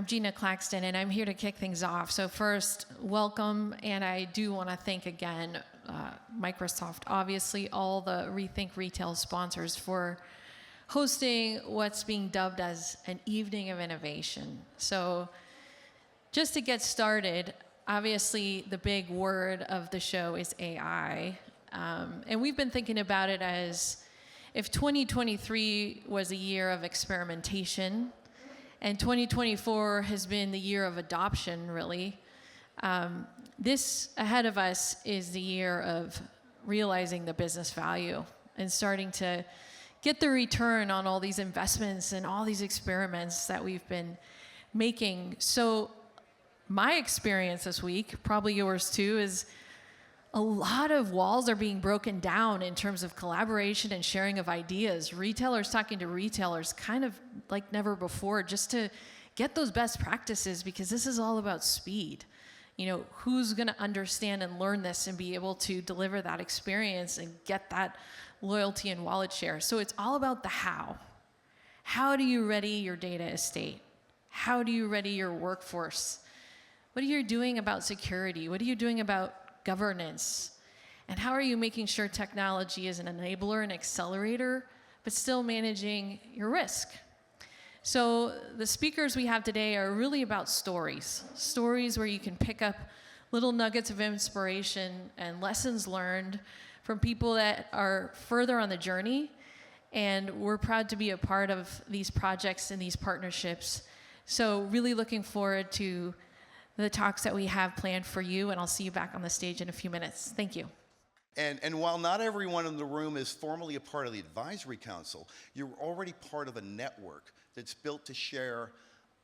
I'm Gina Claxton, and I'm here to kick things off. So first, welcome, and I do want to thank again Microsoft, obviously all the Rethink Retail sponsors for hosting what's being dubbed as an evening of innovation. So just to get started, obviously the big word of the show is AI. And we've been thinking about it as if 2023 was a year of experimentation, and 2024 has been the year of adoption, really. This ahead of us is the year of realizing the business value and starting to get the return on all these investments and all these experiments that we've been making. So my experience this week, probably yours too, is a lot of walls are being broken down in terms of collaboration and sharing of ideas. Retailers talking to retailers kind of like never before, just to get those best practices, because this is all about speed. You know, who's gonna understand and learn this and be able to deliver that experience and get that loyalty and wallet share? So it's all about the how. How do you ready your data estate? How do you ready your workforce? What are you doing about security? What are you doing about governance? And how are you making sure technology is an enabler and accelerator, but still managing your risk? So the speakers we have today are really about stories. Stories where you can pick up little nuggets of inspiration and lessons learned from people that are further on the journey. And we're proud to be a part of these projects and these partnerships. So really looking forward to the talks that we have planned for you, and I'll see you back on the stage in a few minutes. Thank you. And while not everyone in the room is formally a part of the advisory council, you're already part of a network that's built to share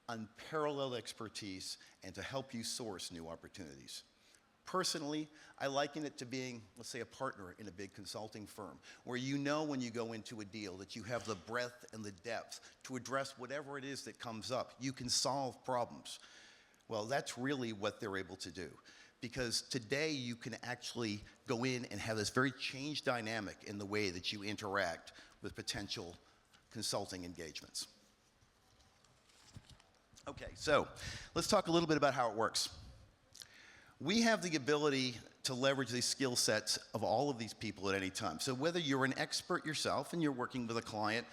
unparalleled expertise and to help you source new opportunities. Personally, I liken it to being, let's say, a partner in a big consulting firm, where you know when you go into a deal that you have the breadth and the depth to address whatever it is that comes up. You can solve problems. Well, that's really what they're able to do, because today you can actually go in and have this very changed dynamic in the way that you interact with potential consulting engagements. Okay, so let's talk a little bit about how it works. We have the ability to leverage these skill sets of all of these people at any time. So whether you're an expert yourself and you're working with a client,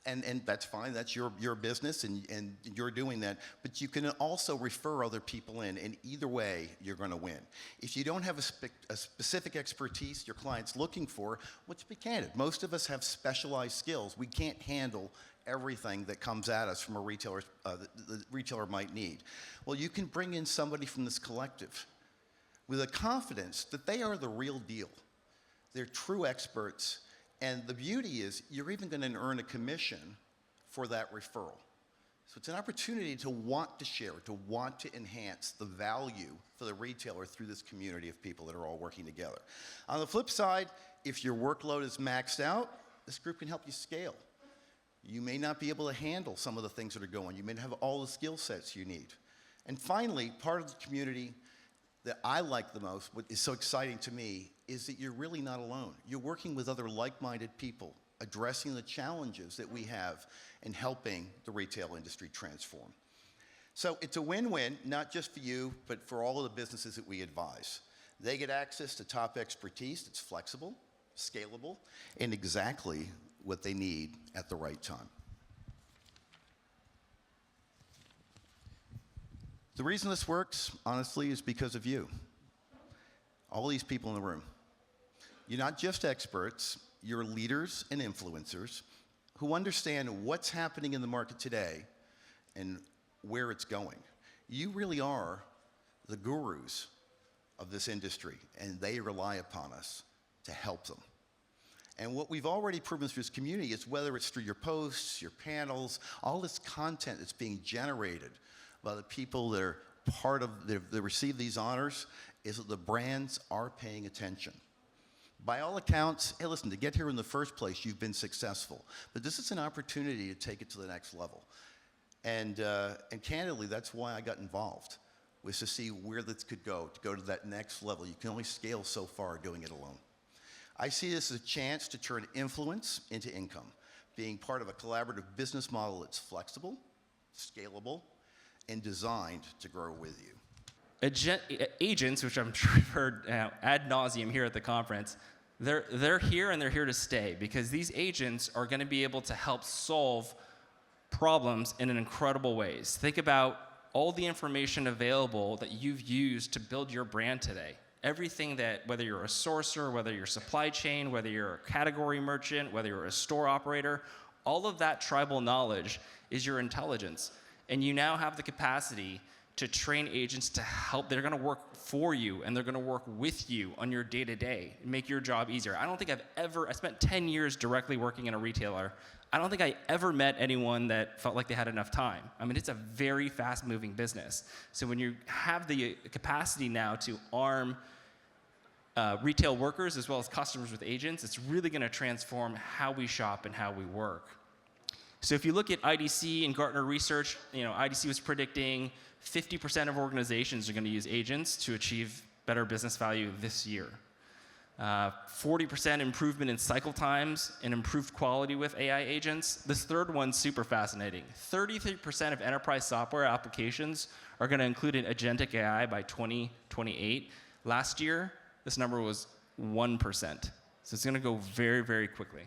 and that's fine, that's your business, and you're doing that, but you can also refer other people in, and either way, you're gonna win. If you don't have a specific expertise your client's looking for, let's be candid, most of us have specialized skills. We can't handle everything that comes at us from a retailer, the retailer might need. Well, you can bring in somebody from this collective with a confidence that they are the real deal. They're true experts. And the beauty is, you're even going to earn a commission for that referral. So it's an opportunity to want to share, to want to enhance the value for the retailer through this community of people that are all working together. On the flip side, if your workload is maxed out, this group can help you scale. You may not be able to handle some of the things that are going. You may not have all the skill sets you need. And finally, part of the community that I like the most, what is so exciting to me, is that you're really not alone. You're working with other like-minded people, addressing the challenges that we have in helping the retail industry transform. So it's a win-win, not just for you, but for all of the businesses that we advise. They get access to top expertise that's flexible, scalable, and exactly what they need at the right time. The reason this works, honestly, is because of you. All these people in the room. You're not just experts, you're leaders and influencers who understand what's happening in the market today and where it's going. You really are the gurus of this industry, and they rely upon us to help them. And what we've already proven through this community is, whether it's through your posts, your panels, all this content that's being generated by the people that are part of, that receive these honors, is that the brands are paying attention. By all accounts, hey, listen, to get here in the first place, you've been successful. But this is an opportunity to take it to the next level. And candidly, that's why I got involved, was to see where this could go, to go to that next level. You can only scale so far doing it alone. I see this as a chance to turn influence into income, being part of a collaborative business model that's flexible, scalable, and designed to grow with you. Agents, which I'm sure you've heard ad nauseum here at the conference, they're here and they're here to stay, because these agents are going to be able to help solve problems in incredible ways. Think about all the information available that you've used to build your brand today. Everything that, whether you're a sourcer, whether you're supply chain, whether you're a category merchant, whether you're a store operator, all of that tribal knowledge is your intelligence. And you now have the capacity to train agents to help. They're going to work for you, and they're going to work with you on your day-to-day, make your job easier. I don't think I spent 10 years directly working in a retailer. I don't think I ever met anyone that felt like they had enough time. I mean, it's a very fast-moving business. So when you have the capacity now to arm retail workers as well as customers with agents, it's really going to transform how we shop and how we work. So if you look at IDC and Gartner research, IDC was predicting 50% of organizations are going to use agents to achieve better business value this year. 40% improvement in cycle times and improved quality with AI agents. This third one's super fascinating. 33% of enterprise software applications are going to include an agentic AI by 2028. Last year, this number was 1%. So it's going to go very, very quickly.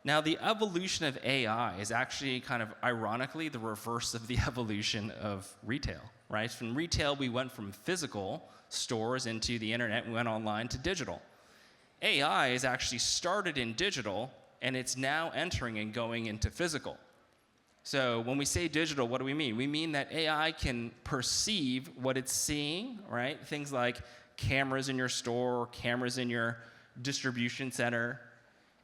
Now, the evolution of AI is actually kind of ironically the reverse of the evolution of retail, right? From retail, we went from physical stores into the internet, we went online to digital. AI is actually started in digital, and it's now entering and going into physical. So when we say digital, what do we mean? We mean that AI can perceive what it's seeing, right? Things like cameras in your store, cameras in your distribution center.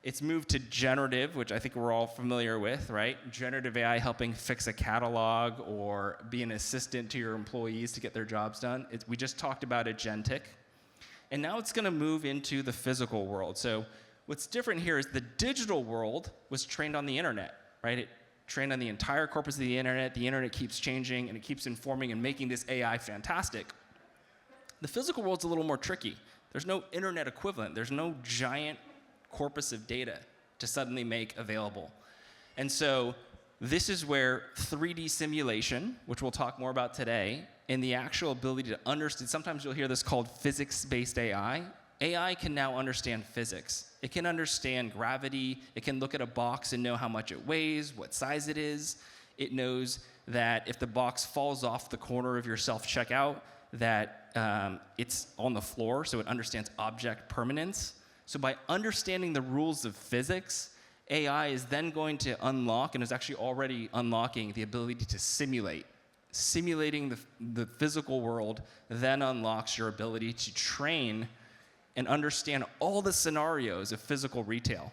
It's moved to generative, which I think we're all familiar with, right? Generative AI helping fix a catalog or be an assistant to your employees to get their jobs done. We just talked about agentic. And now it's going to move into the physical world. So what's different here is the digital world was trained on the internet, right? It trained on the entire corpus of the internet. The internet keeps changing, and it keeps informing and making this AI fantastic. The physical world's a little more tricky. There's no internet equivalent. There's no giant corpus of data to suddenly make available. And so this is where 3D simulation, which we'll talk more about today, and the actual ability to understand, sometimes you'll hear this called physics-based AI. AI can now understand physics. It can understand gravity. It can look at a box and know how much it weighs, what size it is. It knows that if the box falls off the corner of your self-checkout, that it's on the floor, so it understands object permanence. So by understanding the rules of physics, AI is then going to unlock, and is actually already unlocking, the ability to simulate. Simulating the physical world then unlocks your ability to train and understand all the scenarios of physical retail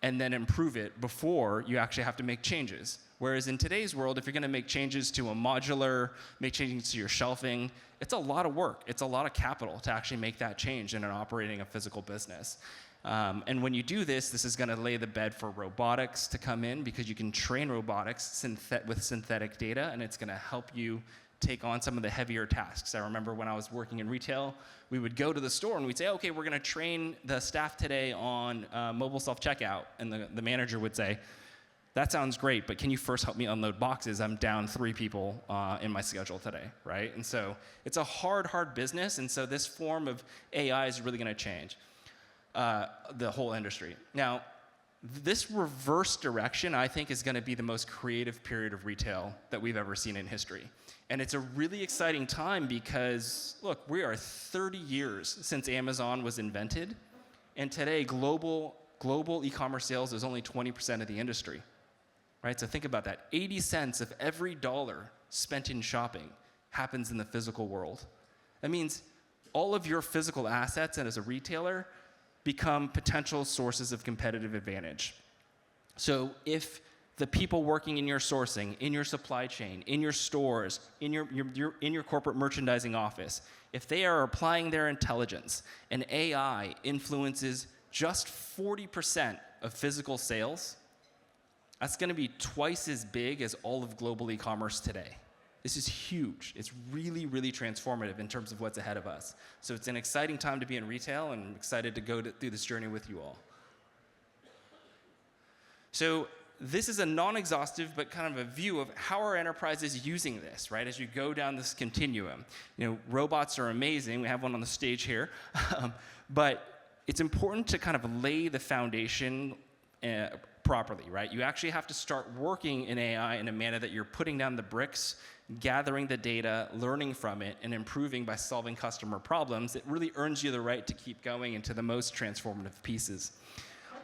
and then improve it before you actually have to make changes. Whereas in today's world, if you're going to make changes to a modular, make changes to your shelving, it's a lot of work. It's a lot of capital to actually make that change in an operating a physical business. And when you do this, this is going to lay the bed for robotics to come in, because you can train robotics with synthetic data, and it's going to help you take on some of the heavier tasks. I remember when I was working in retail, we would go to the store and we'd say, okay, we're going to train the staff today on mobile self-checkout. And the manager would say, that sounds great, but can you first help me unload boxes? I'm down 3 people in my schedule today, right? And so it's a hard business, and so this form of AI is really going to change the whole industry. Now, this reverse direction, I think, is going to be the most creative period of retail that we've ever seen in history. And it's a really exciting time because, look, we are 30 years since Amazon was invented, and today global e-commerce sales is only 20% of the industry. Right? So think about that. 80 cents of every dollar spent in shopping happens in the physical world. That means all of your physical assets, and as a retailer, become potential sources of competitive advantage. So if the people working in your sourcing, in your supply chain, in your stores, in your corporate merchandising office, if they are applying their intelligence and AI influences just 40% of physical sales, that's going to be twice as big as all of global e-commerce today. This is huge. It's really, really transformative in terms of what's ahead of us. So it's an exciting time to be in retail, and I'm excited to go through this journey with you all. So this is a non-exhaustive, but kind of a view of how are enterprises using this, right? As you go down this continuum. Robots are amazing. We have one on the stage here. But it's important to kind of lay the foundation properly, right? You actually have to start working in AI in a manner that you're putting down the bricks, gathering the data, learning from it, and improving by solving customer problems. It really earns you the right to keep going into the most transformative pieces.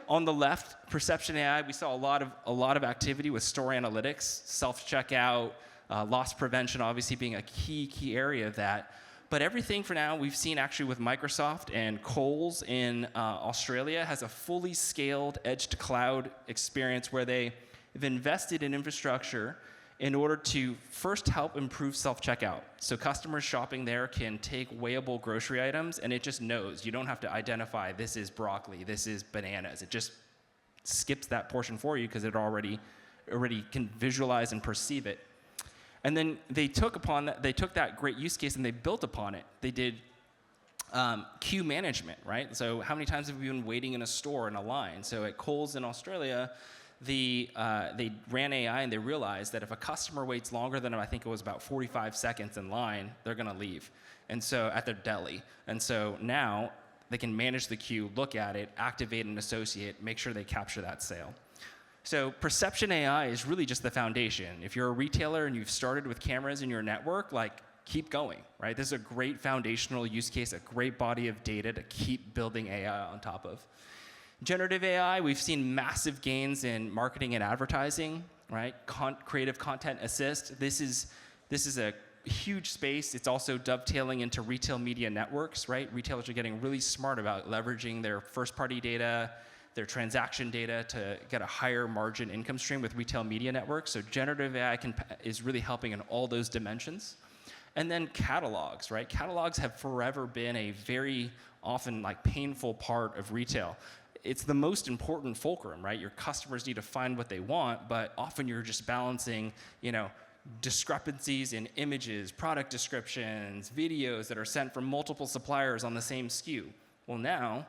On the left, perception AI, we saw a lot of activity with store analytics, self-checkout, loss prevention obviously being a key area of that. But everything for now we've seen actually with Microsoft and Kohl's in Australia has a fully scaled edge-to-cloud experience where they have invested in infrastructure in order to first help improve self-checkout. So customers shopping there can take weighable grocery items, and it just knows. You don't have to identify, this is broccoli, this is bananas. It just skips that portion for you because it already can visualize and perceive it. And then they took that great use case and they built upon it. They did queue management, right? So how many times have we been waiting in a store in a line? So at Kohl's in Australia, they ran AI and they realized that if a customer waits longer than, I think it was about 45 seconds in line, they're gonna leave. And so at their deli. And so now they can manage the queue, look at it, activate and associate, make sure they capture that sale. So perception AI is really just the foundation. If you're a retailer and you've started with cameras in your network, keep going, right? This is a great foundational use case, a great body of data to keep building AI on top of. Generative AI, we've seen massive gains in marketing and advertising, right? Creative content assist. This is a huge space. It's also dovetailing into retail media networks, right? Retailers are getting really smart about leveraging their first-party data, their transaction data to get a higher margin income stream with retail media networks. So generative AI is really helping in all those dimensions. And then catalogs, right? Catalogs have forever been a very often painful part of retail. It's the most important fulcrum, right? Your customers need to find what they want, but often you're just balancing, discrepancies in images, product descriptions, videos that are sent from multiple suppliers on the same SKU. Well, now,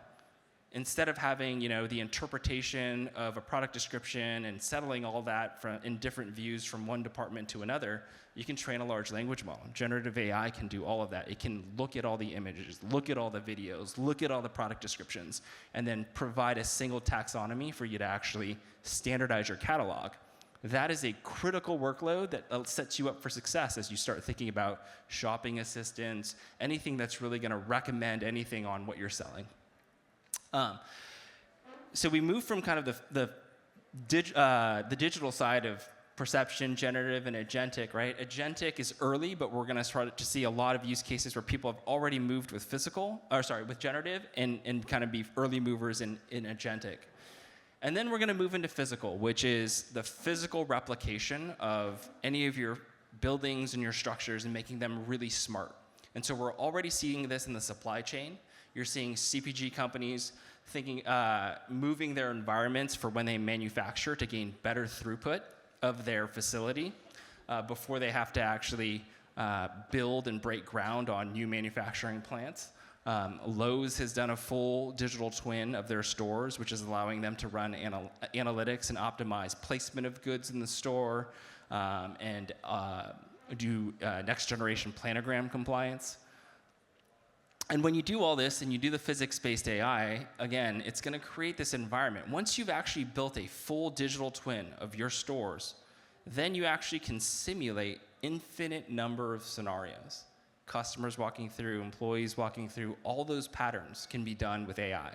instead of having, the interpretation of a product description and settling all that in different views from one department to another, you can train a large language model. Generative AI can do all of that. It can look at all the images, look at all the videos, look at all the product descriptions, and then provide a single taxonomy for you to actually standardize your catalog. That is a critical workload that sets you up for success as you start thinking about shopping assistants, anything that's really going to recommend anything on what you're selling. So we move from kind of the digital side of perception, generative, and agentic, right? Agentic is early, but we're going to start to see a lot of use cases where people have already moved with with generative and kind of be early movers in agentic. And then we're going to move into physical, which is the physical replication of any of your buildings and your structures and making them really smart. And so we're already seeing this in the supply chain. You're seeing CPG companies moving their environments for when they manufacture to gain better throughput of their facility before they have to actually build and break ground on new manufacturing plants. Lowe's has done a full digital twin of their stores, which is allowing them to run analytics and optimize placement of goods in the store and do next generation planogram compliance. And when you do all this and you do the physics-based AI, again, it's going to create this environment. Once you've actually built a full digital twin of your stores, then you actually can simulate infinite number of scenarios. Customers walking through, employees walking through, all those patterns can be done with AI.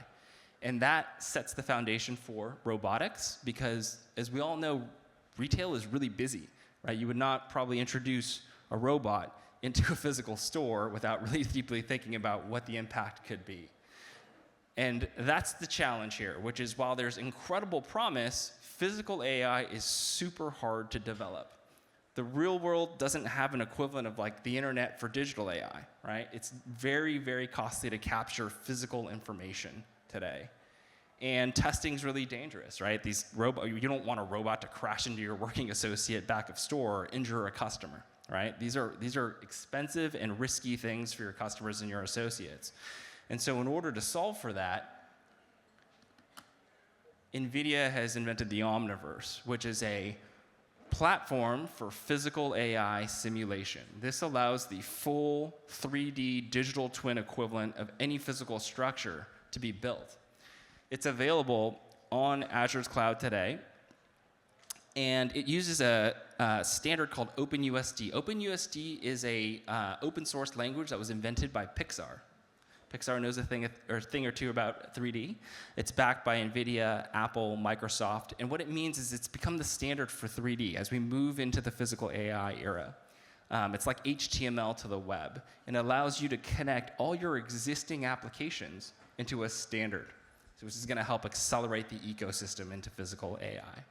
And that sets the foundation for robotics because, as we all know, retail is really busy, right? You would not probably introduce a robot into a physical store without really deeply thinking about what the impact could be. And that's the challenge here, which is while there's incredible promise, physical AI is super hard to develop. The real world doesn't have an equivalent of the internet for digital AI, right? It's very, very costly to capture physical information today. And testing's really dangerous, right? You don't want a robot to crash into your working associate back of store or injure a customer. Right? These are expensive and risky things for your customers and your associates. And so in order to solve for that, NVIDIA has invented the Omniverse, which is a platform for physical AI simulation. This allows the full 3D digital twin equivalent of any physical structure to be built. It's available on Azure's cloud today, and it uses a standard called OpenUSD. OpenUSD is a open source language that was invented by Pixar. Pixar knows a thing or two about 3D. It's backed by NVIDIA, Apple, Microsoft, and what it means is it's become the standard for 3D as we move into the physical AI era. It's like HTML to the web, and it allows you to connect all your existing applications into a standard. So this is going to help accelerate the ecosystem into physical AI.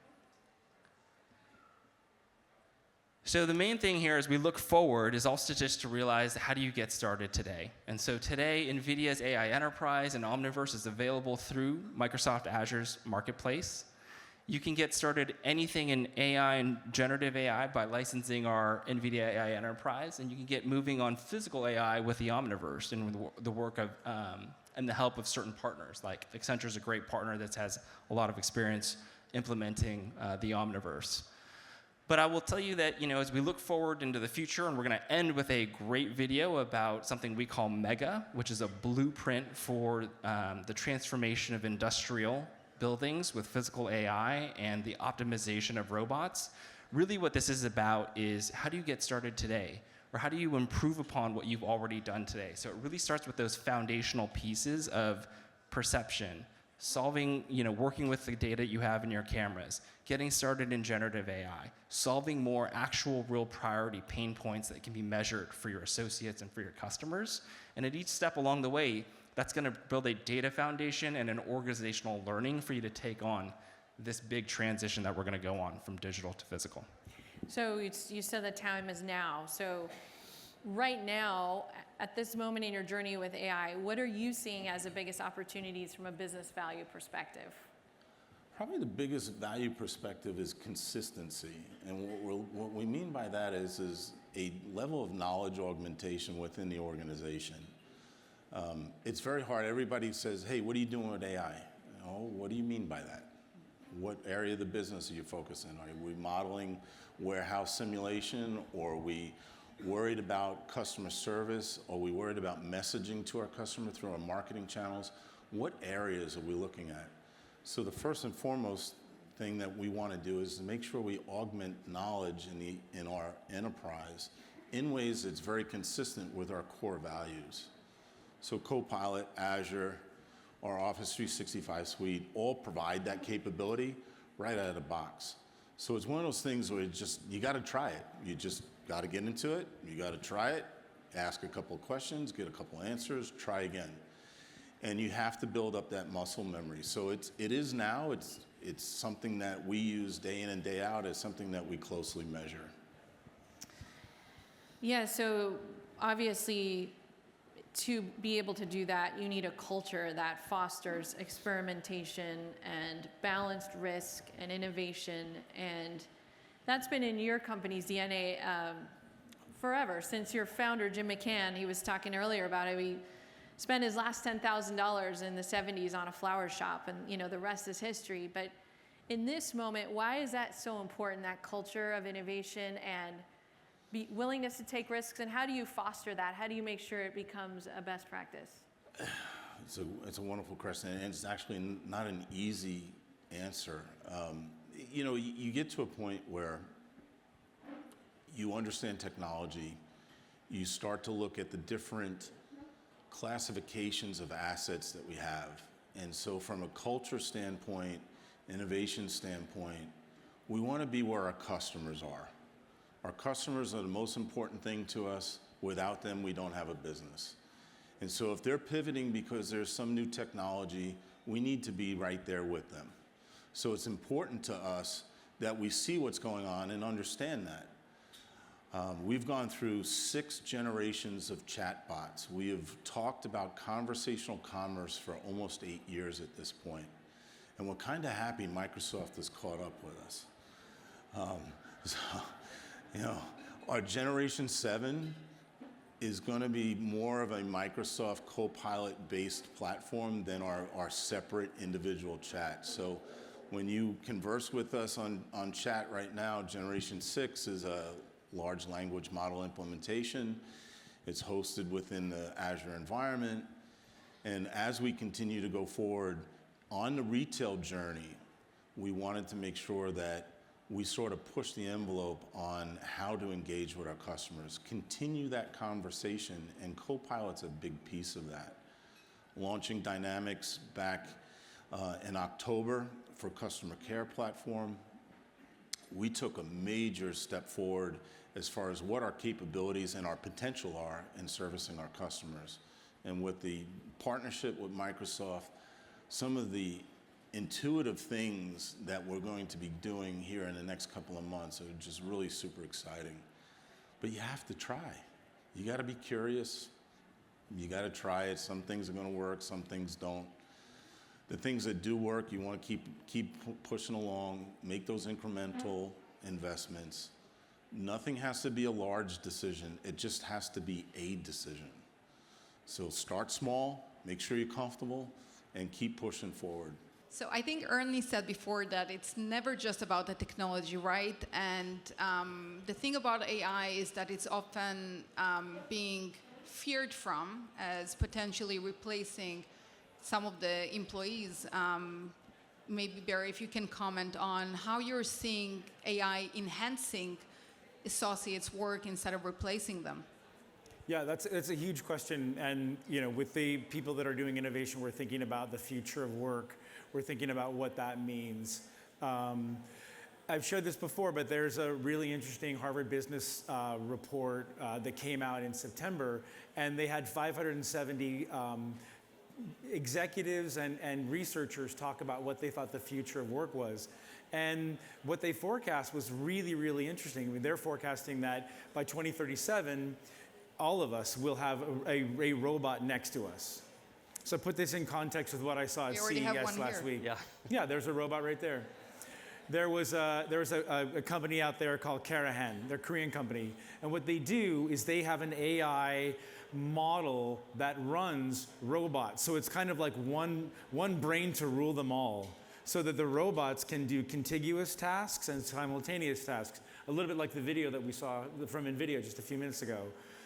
So the main thing here as we look forward is also just to realize how do you get started today. And so today, NVIDIA's AI Enterprise and Omniverse is available through Microsoft Azure's marketplace. You can get started anything in AI and generative AI by licensing our NVIDIA AI Enterprise, and you can get moving on physical AI with the Omniverse and with the work of and the help of certain partners. Like Accenture's a great partner that has a lot of experience implementing the Omniverse. But I will tell you that, as we look forward into the future, and we're going to end with a great video about something we call McGeough, which is a blueprint for the transformation of industrial buildings with physical AI and the optimization of robots. Really what this is about is how do you get started today? Or how do you improve upon what you've already done today? So it really starts with those foundational pieces of perception, solving, working with the data you have in your cameras, getting started in generative AI, solving more actual real priority pain points that can be measured for your associates and for your customers. And at each step along the way, that's going to build a data foundation and an organizational learning for you to take on this big transition that we're going to go on from digital to physical. So you said the time is now. So right now, at this moment in your journey with AI, what are you seeing as the biggest opportunities from a business value perspective? Probably the biggest value perspective is consistency. And what we mean by that is a level of knowledge augmentation within the organization. It's very hard. Everybody says, hey, what are you doing with AI? What do you mean by that? What area of the business are you focusing on? Are we modeling warehouse simulation, or are we worried about customer service? Are we worried about messaging to our customer through our marketing channels? What areas are we looking at? So the first and foremost thing that we want to do is to make sure we augment knowledge in our enterprise in ways that's very consistent with our core values. So Copilot, Azure, our Office 365 suite all provide that capability right out of the box. So it's one of those things where you got to try it. You just got to get into it. You got to try it, ask a couple of questions, get a couple answers, try again. And you have to build up that muscle memory. So it is now. It's something that we use day in and day out as something that we closely measure. Yeah, so obviously to be able to do that, you need a culture that fosters experimentation and balanced risk and innovation. And that's been in your company's DNA forever. Since your founder, Jim McCann, he was talking earlier about it. He spent his last $10,000 in the 70s on a flower shop, and the rest is history. But in this moment, why is that so important, that culture of innovation and willingness to take risks, and how do you foster that? How do you make sure it becomes a best practice? It's a wonderful question, and it's actually not an easy answer. You get to a point where you understand technology, you start to look at the different classifications of assets that we have. And so from a culture standpoint, innovation standpoint, we want to be where our customers are. Our customers are the most important thing to us. Without them, we don't have a business. And so if they're pivoting because there's some new technology, we need to be right there with them. So it's important to us that we see what's going on and understand that. We've gone through 6 generations of chatbots. We have talked about conversational commerce for almost 8 years at this point. And we're kind of happy Microsoft has caught up with us. Our Generation 7 is going to be more of a Microsoft Copilot-based platform than our separate individual chats. So When you converse with us on chat right now, Generation 6 is a large language model implementation. It's hosted within the Azure environment. And as we continue to go forward on the retail journey, we wanted to make sure that we sort of push the envelope on how to engage with our customers, continue that conversation, and Copilot's a big piece of that. Launching Dynamics back in October for customer care platform, we took a major step forward as far as what our capabilities and our potential are in servicing our customers. And with the partnership with Microsoft, some of the intuitive things that we're going to be doing here in the next couple of months are just really super exciting. But you have to try. You got to be curious. You got to try it. Some things are going to work, some things don't. The things that do work, you want to keep pushing along, make those incremental investments. Nothing has to be a large decision. It just has to be a decision. So start small, make sure you're comfortable, and keep pushing forward. So I think Ernie said before that it's never just about the technology, right? And the thing about AI is that it's often being feared from as potentially replacing some of the employees. Maybe Barry, if you can comment on how you're seeing AI enhancing associates' work instead of replacing them. Yeah, that's a huge question. And with the people that are doing innovation, we're thinking about the future of work. We're thinking about what that means. I've shared this before, but there's a really interesting Harvard Business report that came out in September, and they had 570 executives and researchers talk about what they thought the future of work was. And what they forecast was really, really interesting. I mean, they're forecasting that by 2037, all of us will have a robot next to us. So put this in context with what I saw at CES last week. Yeah, there's a robot right there. There was a company out there called Karahan. They're a Korean company. And what they do is they have an AI model that runs robots. So it's kind of like one brain to rule them all, so that the robots can do contiguous tasks and simultaneous tasks, a little bit like the video that we saw from NVIDIA just a few minutes ago.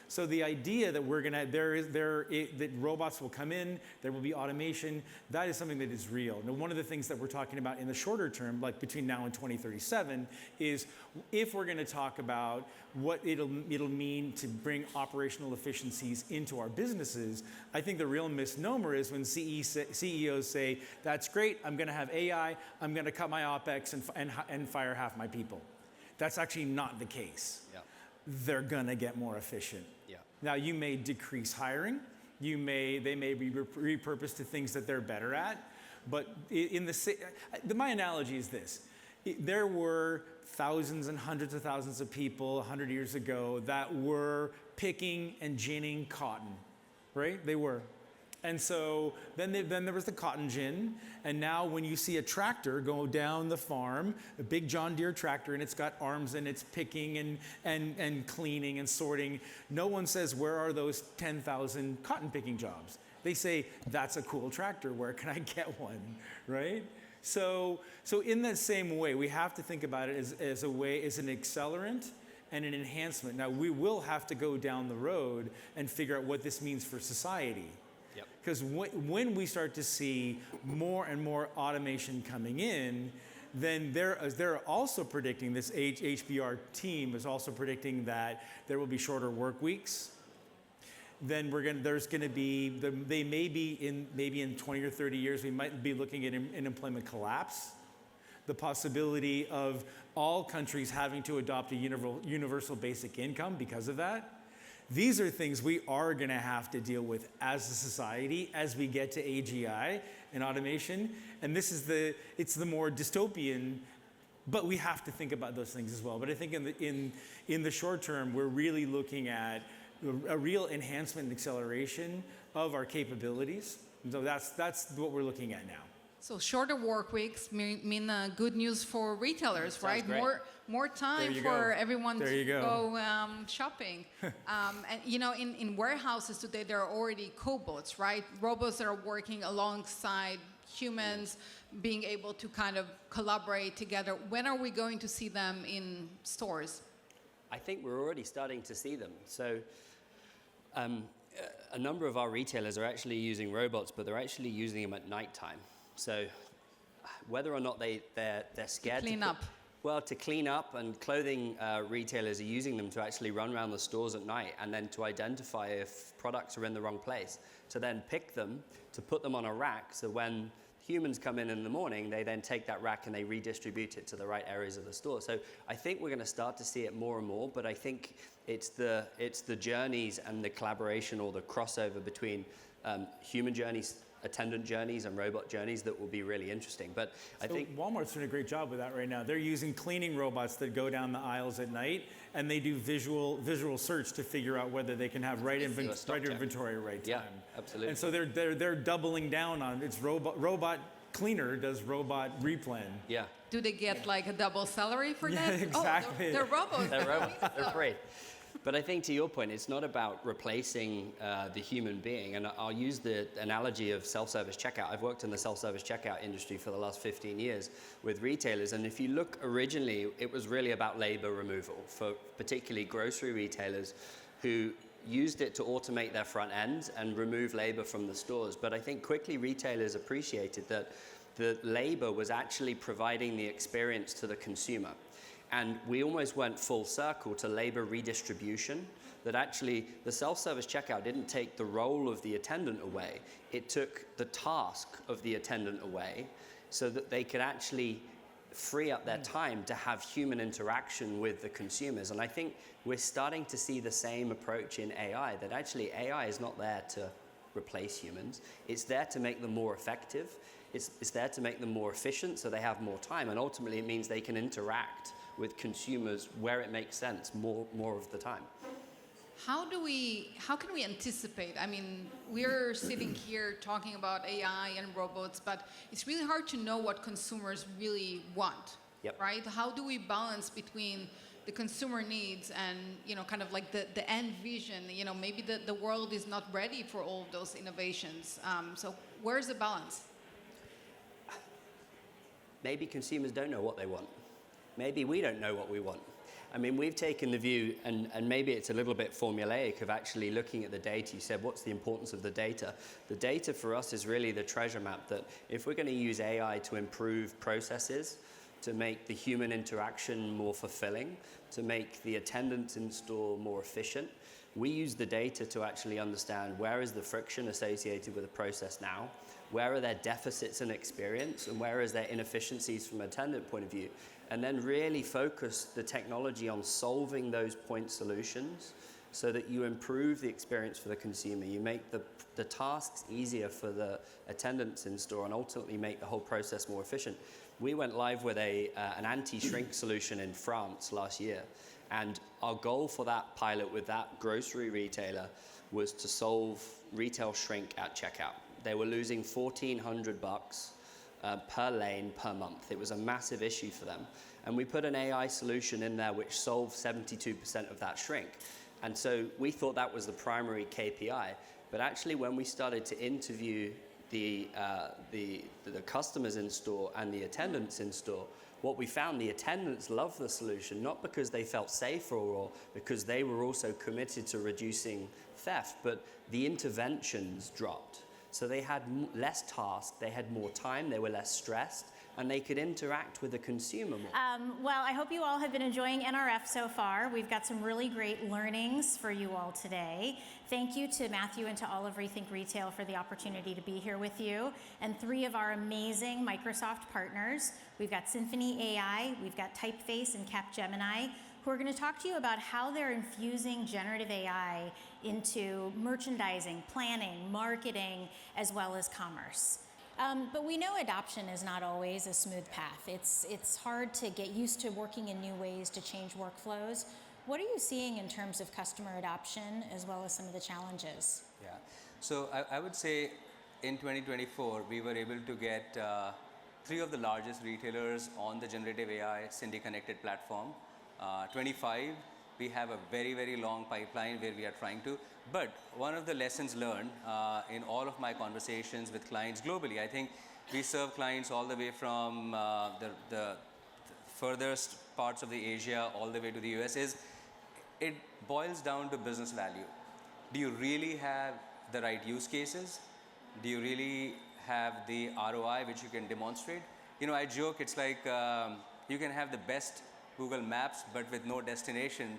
So the idea that that robots will come in, there will be automation, that is something that is real. Now, one of the things that we're talking about in the shorter term, like between now and 2037, is if we're going to talk about what it'll mean to bring operational efficiencies into our businesses, I think the real misnomer is when CEOs say, that's great, I'm going to have AI, I'm going to cut my OpEx and fire half my people. That's actually not the case. Yeah. They're going to get more efficient. Yeah. Now, you may decrease hiring. They may be repurposed to things that they're better at. But my analogy is this. There were thousands and hundreds of thousands of people 100 years ago that were picking and ginning cotton, right? They were. And so then there was the cotton gin, and now when you see a tractor go down the farm, a big John Deere tractor, and it's got arms and it's picking and cleaning and sorting, no one says, where are those 10,000 cotton picking jobs? They say, that's a cool tractor, where can I get one, right? So in that same way, we have to think about it as an accelerant and an enhancement. Now, we will have to go down the road and figure out what this means for society. Because when we start to see more and more automation coming in, then they're also predicting, this HBR team is also predicting that there will be shorter work weeks. Then there's going to be, they may be maybe in 20 or 30 years, we might be looking at an employment collapse. The possibility of all countries having to adopt a universal basic income because of that. These are things we are going to have to deal with as a society as we get to AGI and automation. And it's the more dystopian, but we have to think about those things as well. But I think in the short term, we're really looking at a real enhancement and acceleration of our capabilities. And so that's what we're looking at now. So shorter work weeks mean good news for retailers, right? Great. More time for everyone to go shopping. And in warehouses today, there are already cobots, right? Robots that are working alongside humans being able to kind of collaborate together. When are we going to see them in stores? I think we're already starting to see them. So a number of our retailers are actually using robots, but they're actually using them at nighttime. So whether or not they're scared to clean up. Well, to clean up, and clothing retailers are using them to actually run around the stores at night and then to identify if products are in the wrong place, to then pick them, to put them on a rack, so when humans come in the morning, they then take that rack and they redistribute it to the right areas of the store. So I think we're going to start to see it more and more, but I think it's the journeys and the collaboration or the crossover between human journeys, attendant journeys, and robot journeys that will be really interesting. But I think Walmart's doing a great job with that right now. They're using cleaning robots that go down the aisles at night, and they do visual search to figure out whether they can have right inventory at right time. Yeah, absolutely. And so they're doubling down on it's robot cleaner does robot replan. Yeah. Do they get like a double salary for Yeah, that? exactly. Oh, they're robots. They're free. But I think to your point, it's not about replacing the human being. And I'll use the analogy of self-service checkout. I've worked in the self-service checkout industry for the last 15 years with retailers. And if you look originally, it was really about labor removal for particularly grocery retailers who used it to automate their front ends and remove labor from the stores. But I think quickly retailers appreciated that the labor was actually providing the experience to the consumer. And we almost went full circle to labor redistribution, that actually the self-service checkout didn't take the role of the attendant away. It took the task of the attendant away so that they could actually free up their time to have human interaction with the consumers. And I think we're starting to see the same approach in AI, that actually AI is not there to replace humans. It's there to make them more effective. It's there to make them more efficient so they have more time. And ultimately it means they can interact with consumers where it makes sense more of the time. How can we anticipate? I mean, we're sitting here talking about AI and robots, but it's really hard to know what consumers really want, Yep. right? How do we balance between the consumer needs and, kind of like the end vision? Maybe the world is not ready for all of those innovations. So where's the balance? Maybe consumers don't know what they want. Maybe we don't know what we want. I mean, we've taken the view, and maybe it's a little bit formulaic, of actually looking at the data. You said, what's the importance of the data? The data for us is really the treasure map, that if we're going to use AI to improve processes, to make the human interaction more fulfilling, to make the attendants in store more efficient, we use the data to actually understand where is the friction associated with the process now, where are there deficits in experience, and where is there inefficiencies from an attendant point of view, and then really focus the technology on solving those point solutions so that you improve the experience for the consumer, you make the tasks easier for the attendants in store, and ultimately make the whole process more efficient. We went live with an anti-shrink solution in France last year, and our goal for that pilot with that grocery retailer was to solve retail shrink at checkout. They were losing $1,400 per lane per month. It was a massive issue for them. And we put an AI solution in there which solved 72% of that shrink. And so we thought that was the primary KPI. But actually, when we started to interview the customers in store and the attendants in store, what we found, the attendants loved the solution, not because they felt safer or because they were also committed to reducing theft, but the interventions dropped. So they had less tasks, they had more time, they were less stressed, and they could interact with the consumer more. Well, I hope you all have been enjoying NRF so far. We've got some really great learnings for you all today. Thank you to Matthew and to all of Rethink Retail for the opportunity to be here with you, and 3 of our amazing Microsoft partners. We've got SymphonyAI, we've got Typeface and Capgemini, who are going to talk to you about how they're infusing generative AI into merchandising, planning, marketing, as well as commerce. But we know adoption is not always a smooth path. It's hard to get used to working in new ways to change workflows. What are you seeing in terms of customer adoption as well as some of the challenges? Yeah, so I would say in 2024, we were able to get 3 of the largest retailers on the generative AI Cindy Connected platform. 25, we have a very, very long pipeline where we are trying to. But one of the lessons learned in all of my conversations with clients globally, I think we serve clients all the way from the furthest parts of the Asia all the way to the US, is it boils down to business value. Do you really have the right use cases? Do you really have the ROI which you can demonstrate? You know, I joke, it's like you can have the best Google Maps, but with no destination,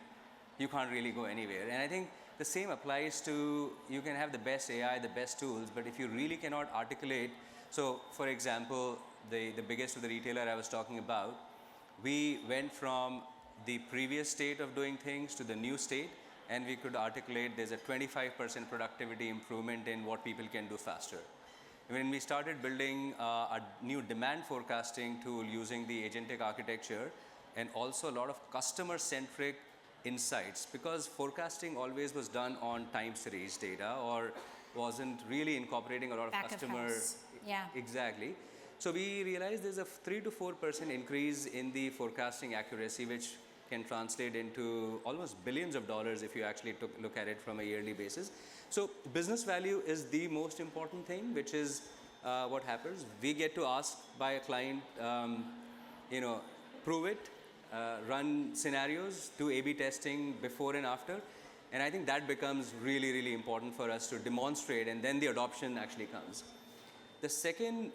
you can't really go anywhere. And I think the same applies to, you can have the best AI, the best tools, but if you really cannot articulate, so for example, the biggest of the retailer I was talking about, we went from the previous state of doing things to the new state, and we could articulate there's a 25% productivity improvement in what people can do faster. When we started building a new demand forecasting tool using the agentic architecture, and also a lot of customer-centric insights, because forecasting always was done on time series data or wasn't really incorporating a lot of Back customer. of house. Yeah. Exactly. So we realized there's a 3 to 4% increase in the forecasting accuracy, which can translate into almost billions of dollars if you actually look at it from a yearly basis. So business value is the most important thing, which is what happens. We get to ask by a client, prove it, run scenarios, do A/B testing before and after. And I think that becomes really, really important for us to demonstrate, and then the adoption actually comes. The second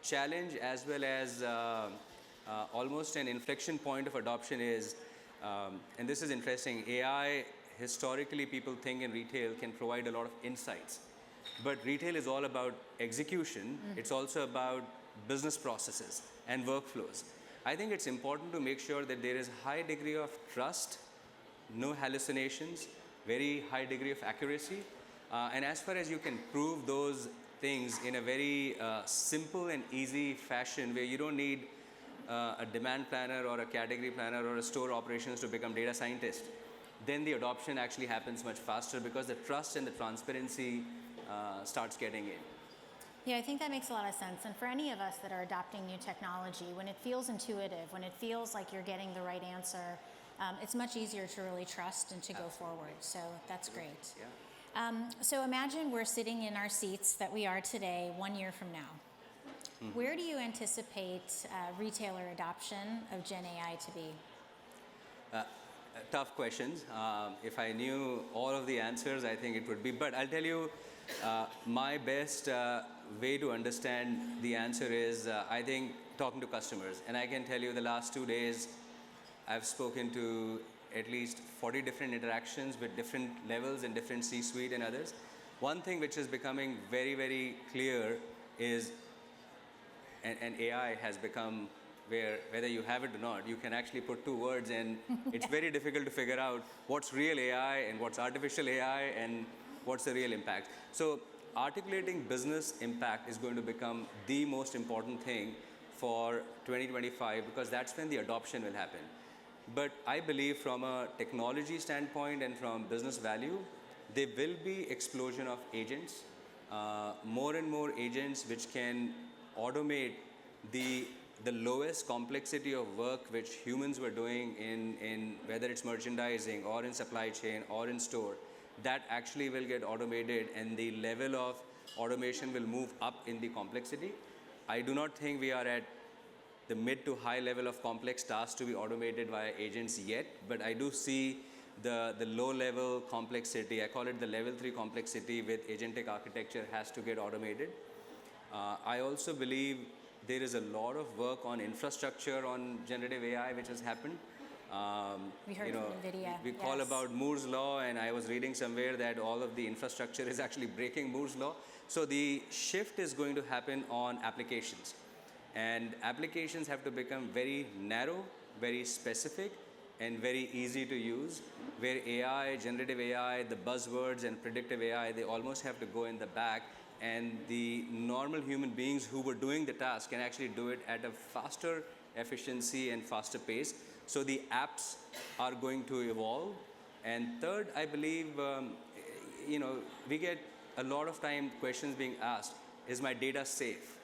challenge, as well as almost an inflection point of adoption, is, and this is interesting, AI, historically people think in retail can provide a lot of insights. But retail is all about execution. It's also about business processes and workflows. I think it's important to make sure that there is a high degree of trust, no hallucinations, very high degree of accuracy. And as far as you can prove those things in a very simple and easy fashion, where you don't need a demand planner or a category planner or a store operations to become data scientist, then the adoption actually happens much faster, because the trust and the transparency starts getting in. Yeah, I think that makes a lot of sense. And for any of us that are adopting new technology, when it feels intuitive, when it feels like you're getting the right answer, it's much easier to really trust and to go forward. So that's great. Yeah. So imagine we're sitting in our seats that we are today 1 year from now. Where do you anticipate retailer adoption of Gen AI to be? Tough questions. If I knew all of the answers, I think it would be. But I'll tell you, my best way to understand the answer is, I think, talking to customers. And I can tell you the last 2 days, I've spoken to at least 40 different interactions with different levels and different C-suite and others. One thing which is becoming very, very clear is, and AI has become where, whether you have it or not, you can actually put 2 words, and it's very difficult to figure out what's real AI and what's artificial AI and what's the real impact. So articulating business impact is going to become the most important thing for 2025, because that's when the adoption will happen. But I believe from a technology standpoint and from business value, there will be explosion of agents, more and more agents which can automate the lowest complexity of work which humans were doing in whether it's merchandising or in supply chain or in store. That actually will get automated, and the level of automation will move up in the complexity. I do not think we are at the mid to high level of complex tasks to be automated via agents yet, but I do see the low level complexity, I call it the level 3 complexity with agentic architecture, has to get automated. I also believe there is a lot of work on infrastructure on generative AI which has happened. We heard from NVIDIA. We call about Moore's law, and I was reading somewhere that all of the infrastructure is actually breaking Moore's law. So the shift is going to happen on applications. And applications have to become very narrow, very specific, and very easy to use, where AI, generative AI, the buzzwords and predictive AI, they almost have to go in the back, and the normal human beings who were doing the task can actually do it at a faster efficiency and faster pace. So the apps are going to evolve. And third, I believe, we get a lot of time questions being asked, is my data safe?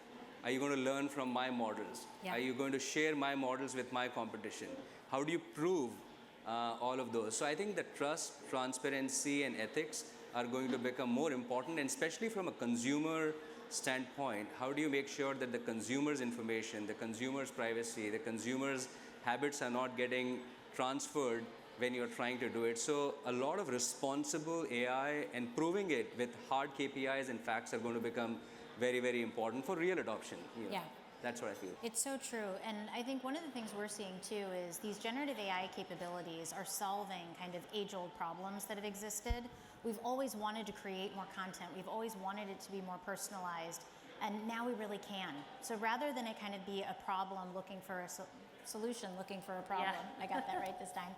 Are you going to learn from my models? Yeah. Are you going to share my models with my competition? How do you prove all of those. So I think that trust, transparency, and ethics are going to become more important, and especially from a consumer standpoint, how do you make sure that the consumer's information, the consumer's privacy, the consumer's habits are not getting transferred when you're trying to do it. So a lot of responsible AI and proving it with hard KPIs and facts are going to become very, very important for real adoption. Yeah. That's what I feel. It's so true. And I think one of the things we're seeing too is these generative AI capabilities are solving kind of age-old problems that have existed. We've always wanted to create more content. We've always wanted it to be more personalized. And now we really can. So rather than it kind of be a problem looking for a solution, looking for a problem, Yeah. I got that right this time,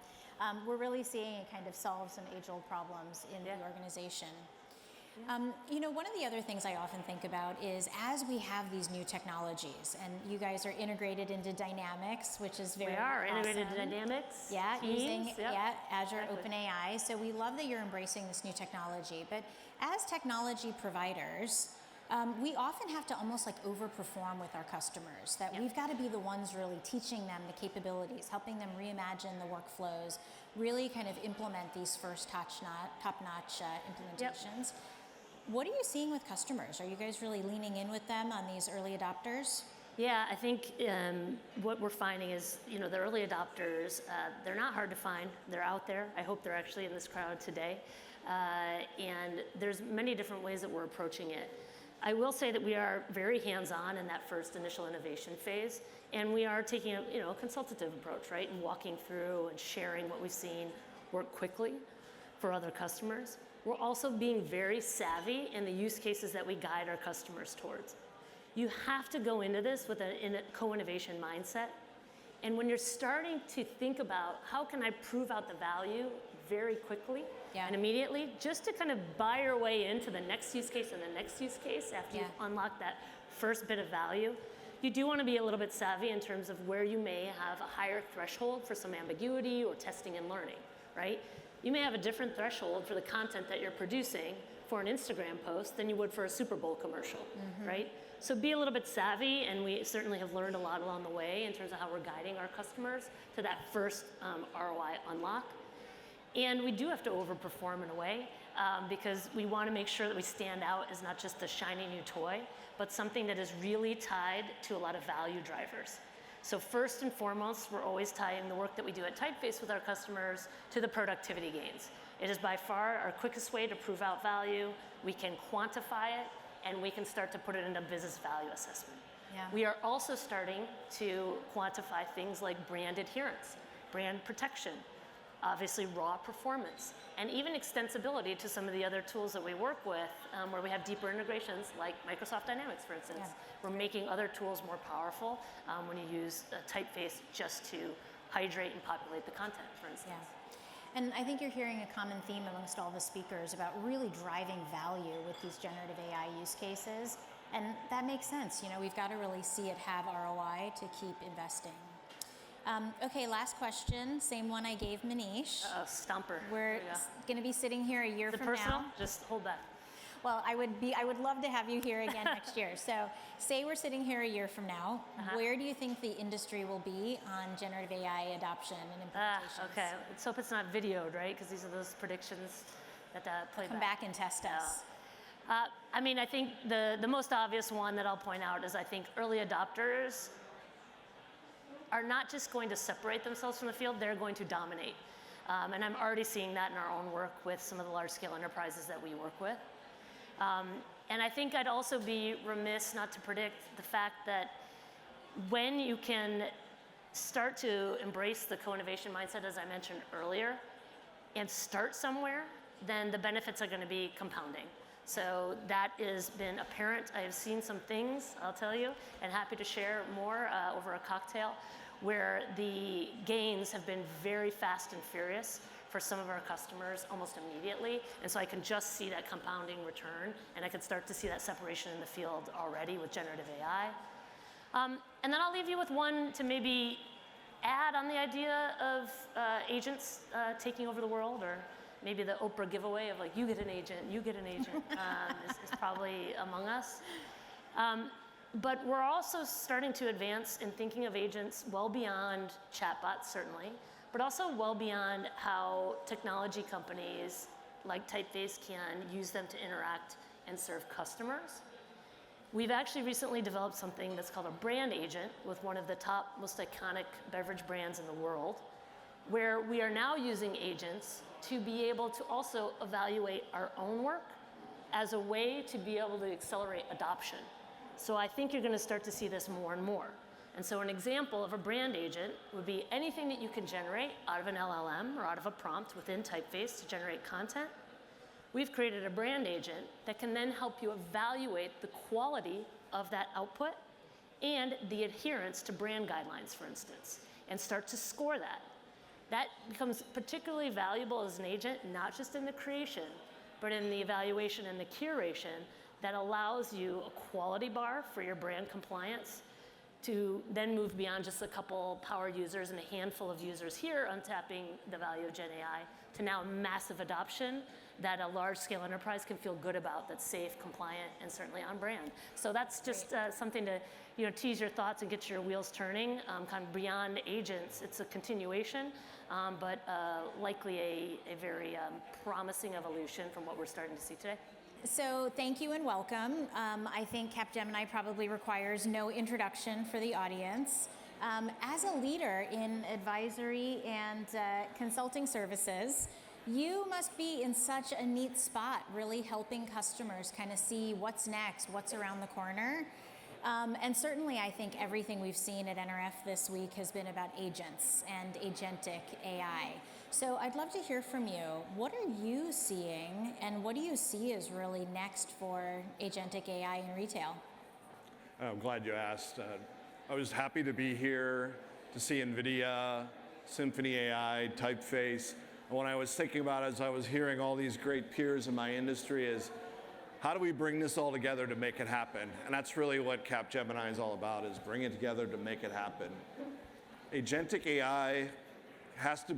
we're really seeing it kind of solve some age-old problems in the organization. You know, one of the other things I often think about is as we have these new technologies, and you guys are integrated into Dynamics, which is very We are integrated awesome. into Dynamics. Yeah, Teams, using yep. Azure Exactly. OpenAI. So we love that you're embracing this new technology. But as technology providers, we often have to almost like overperform with our customers. That we've got to be the ones really teaching them the capabilities, helping them reimagine the workflows, really kind of implement these first top-notch implementations. What are you seeing with customers? Are you guys really leaning in with them on these early adopters? Yeah, I think what we're finding is, you know, the early adopters, they're not hard to find. They're out there. I hope they're actually in this crowd today. And there's many different ways that we're approaching it. I will say that we are very hands-on in that first initial innovation phase, and we are taking a, you know, consultative approach, right, and walking through and sharing what we've seen work quickly for other customers. We're also being very savvy in the use cases that we guide our customers towards. You have to go into this with a co-innovation mindset. And when you're starting to think about how can I prove out the value very quickly and immediately, just to kind of buy your way into the next use case and the next use case after you've unlocked that first bit of value, you do want to be a little bit savvy in terms of where you may have a higher threshold for some ambiguity or testing and learning, right? You may have a different threshold for the content that you're producing for an Instagram post than you would for a Super Bowl commercial, right? So be a little bit savvy, and we certainly have learned a lot along the way in terms of how we're guiding our customers to that first ROI unlock. And we do have to overperform in a way because we want to make sure that we stand out as not just the shiny new toy, but something that is really tied to a lot of value drivers. So first and foremost, we're always tying the work that we do at Typeface with our customers to the productivity gains. It is by far our quickest way to prove out value. We can quantify it, and we can start to put it into business value assessment. We are also starting to quantify things like brand adherence, brand protection, obviously raw performance, and even extensibility to some of the other tools that we work with where we have deeper integrations like Microsoft Dynamics, for instance. We're making other tools more powerful when you use Typeface just to hydrate and populate the content, for instance. And I think you're hearing a common theme amongst all the speakers about really driving value with these generative AI use cases. And that makes sense. You know, we've got to really see it have ROI to keep investing. Okay, last question. Same one I gave Manish. Stumper. We're going to be sitting here a year Is it from personal? now. Just hold back. Well, I would love to have you here again next year. So say we're sitting here a year from now. Where do you think the industry will be on generative AI adoption and implementations? Okay, let's hope it's not videoed, right? Because these are those predictions that play Come back and test us. I mean, I think the most obvious one that I'll point out is I think early adopters are not just going to separate themselves from the field, they're going to dominate. And I'm already seeing that in our own work with some of the large-scale enterprises that we work with. And I think I'd also be remiss not to predict the fact that when you can start to embrace the co-innovation mindset, as I mentioned earlier, and start somewhere, then the benefits are going to be compounding. So that has been apparent. I have seen some things, I'll tell you, and happy to share more over a cocktail, where the gains have been very fast and furious for some of our customers almost immediately. And so I can just see that compounding return, and I can start to see that separation in the field already with generative AI. And then I'll leave you with one to maybe add on the idea of agents taking over the world, or maybe the Oprah giveaway of like, you get an agent is probably among us. But we're also starting to advance in thinking of agents well beyond chatbots, certainly, but but also well beyond how technology companies like Typeface can use them to interact and serve customers. We've actually recently developed something that's called a brand agent with one of the top, most iconic beverage brands in the world, where we are now using agents to be able to also evaluate our own work as a way to be able to accelerate adoption. So I think you're going to start to see this more and more. And so an example of a brand agent would be anything that you can generate out of an LLM or out of a prompt within Typeface to generate content. We've created a brand agent that can then help you evaluate the quality of that output and the adherence to brand guidelines, for instance, and start to score that. That becomes particularly valuable as an agent, not just in the creation, but in the evaluation and the curation that allows you a quality bar for your brand compliance to then move beyond just a couple power users and a handful of users here untapping the value of Gen AI to now massive adoption that a large-scale enterprise can feel good about, that's safe, compliant, and certainly on brand. So that's just something to tease your thoughts and get your wheels turning, kind of beyond agents. It's a continuation, but likely a very promising evolution from what we're starting to see today. So thank you and welcome. I think Capgemini probably requires no introduction for the audience. As a leader in advisory and consulting services, you must be in such a neat spot, really helping customers kind of see what's next, what's around the corner. And certainly I think everything we've seen at NRF this week has been about agents and agentic AI. So I'd love to hear from you. What are you seeing and what do you see as really next for agentic AI in retail? I'm glad you asked. I was happy to be here to see NVIDIA, SymphonyAI, Typeface. And what I was thinking about as I was hearing all these great peers in my industry is, how do we bring this all together to make it happen? And that's really what Capgemini is all about, is bring it together to make it happen. Agentic AI has to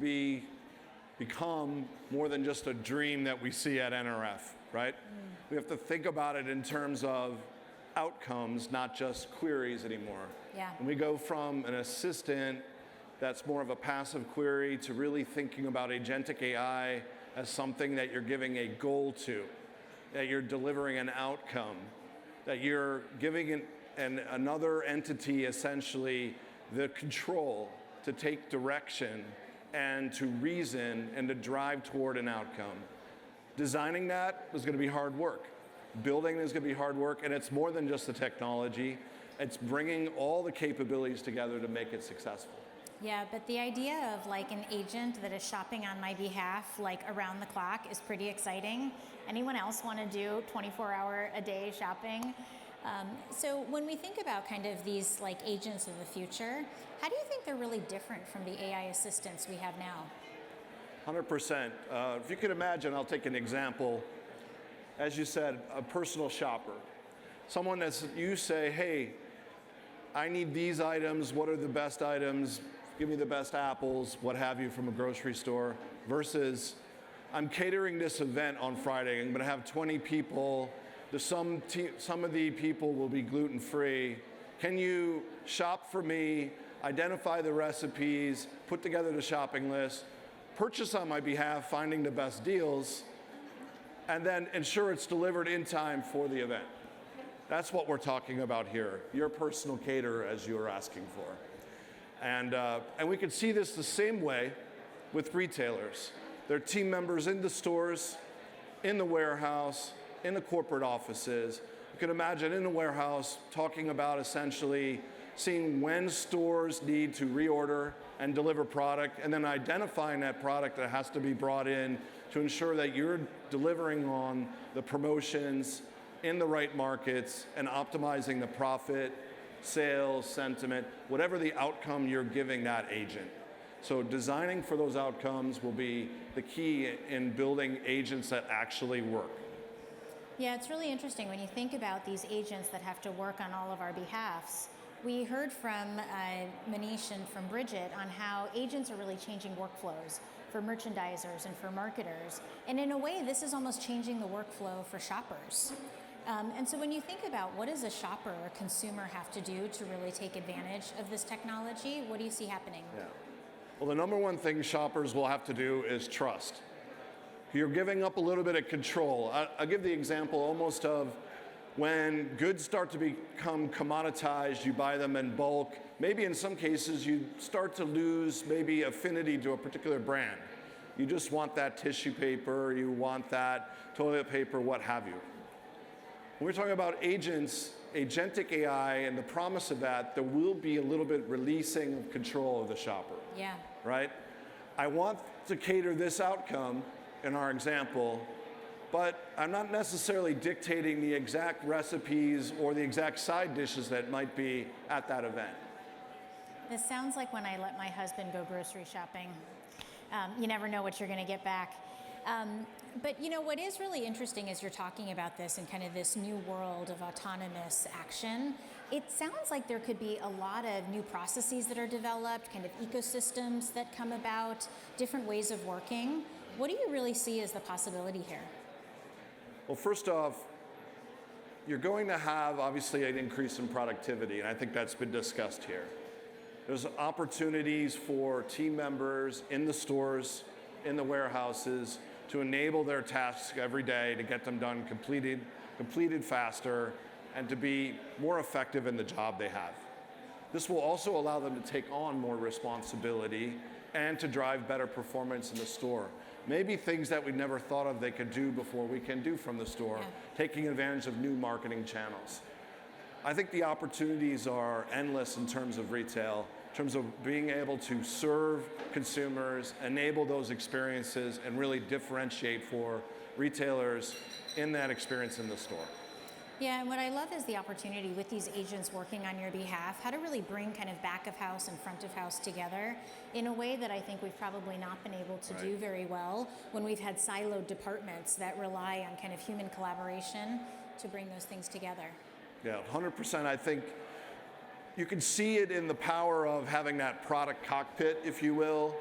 become more than just a dream that we see at NRF, right? We have to think about it in terms of outcomes, not just queries anymore. Yeah. And we go from an assistant that's more of a passive query to really thinking about agentic AI as something that you're giving a goal to, that you're delivering an outcome, that you're giving another entity essentially the control to take direction and to reason and to drive toward an outcome. Designing that is going to be hard work. Building is going to be hard work, and it's more than just the technology. It's bringing all the capabilities together to make it successful. Yeah, but the idea of like an agent that is shopping on my behalf, like around the clock, is pretty exciting. Anyone else want to do 24-hour-a-day shopping? So when we think about kind of these like agents of the future, how do you think they're really different from the AI assistants we have now? 100%. If you can imagine, I'll take an example. As you said, a personal shopper. Someone that's, you say, hey, I need these items, what are the best items? Give me the best apples, what have you, from a grocery store, versus I'm catering this event on Friday. I'm going to have 20 people. Some of the people will be gluten-free. Can you shop for me, identify the recipes, put together the shopping list, purchase on my behalf, finding the best deals, and then ensure it's delivered in time for the event? That's what we're talking about here, your personal caterer, as you were asking for. And we can see this the same way with retailers. They're team members in the stores, in the warehouse, in the corporate offices. You can imagine in the warehouse talking about essentially seeing when stores need to reorder and deliver product, and then identifying that product that has to be brought in to ensure that you're delivering on the promotions in the right markets and optimizing the profit, sales, sentiment, whatever the outcome you're giving that agent. So designing for those outcomes will be the key in building agents that actually work. Yeah, it's really interesting when you think about these agents that have to work on all of our behalfs. We heard from Manish and from Bridget on how agents are really changing workflows for merchandisers and for marketers. And in a way, this is almost changing the workflow for shoppers. And so when you think about what does a shopper or consumer have to do to really take advantage of this technology, what do you see happening? Yeah. Well, the number one thing shoppers will have to do is trust. You're giving up a little bit of control. I'll give the example almost of when goods start to become commoditized, you buy them in bulk. Maybe in some cases you start to lose maybe affinity to a particular brand. You just want that tissue paper, you want that toilet paper, what have you. When we're talking about agents, agentic AI and the promise of that, there will be a little bit releasing of control of the shopper. Yeah. Right? I want to cater this outcome in our example, but I'm not necessarily dictating the exact recipes or the exact side dishes that might be at that event. This sounds like when I let my husband go grocery shopping. You never know what you're going to get back. But you know, what is really interesting is you're talking about this and kind of this new world of autonomous action. It sounds like there could be a lot of new processes that are developed, kind of ecosystems that come about, different ways of working. What do you really see as the possibility here? Well, first off, you're going to have obviously an increase in productivity, and I think that's been discussed here. There's opportunities for team members in the stores, in the warehouses, to enable their tasks every day, to get them done, completed faster, and to be more effective in the job they have. This will also allow them to take on more responsibility and to drive better performance in the store. Maybe things that we never thought of they could do before we can do from the store, taking advantage of new marketing channels. I think the opportunities are endless in terms of retail, in terms of being able to serve consumers, enable those experiences, and really differentiate for retailers in that experience in the store. Yeah, and what I love is the opportunity with these agents working on your behalf, how to really bring kind of back of house and front of house together in a way that I think we've probably not been able to do very well when we've had siloed departments that rely on kind of human collaboration to bring those things together. Yeah, 100%. I think you can see it in the power of having that product cockpit, if you will,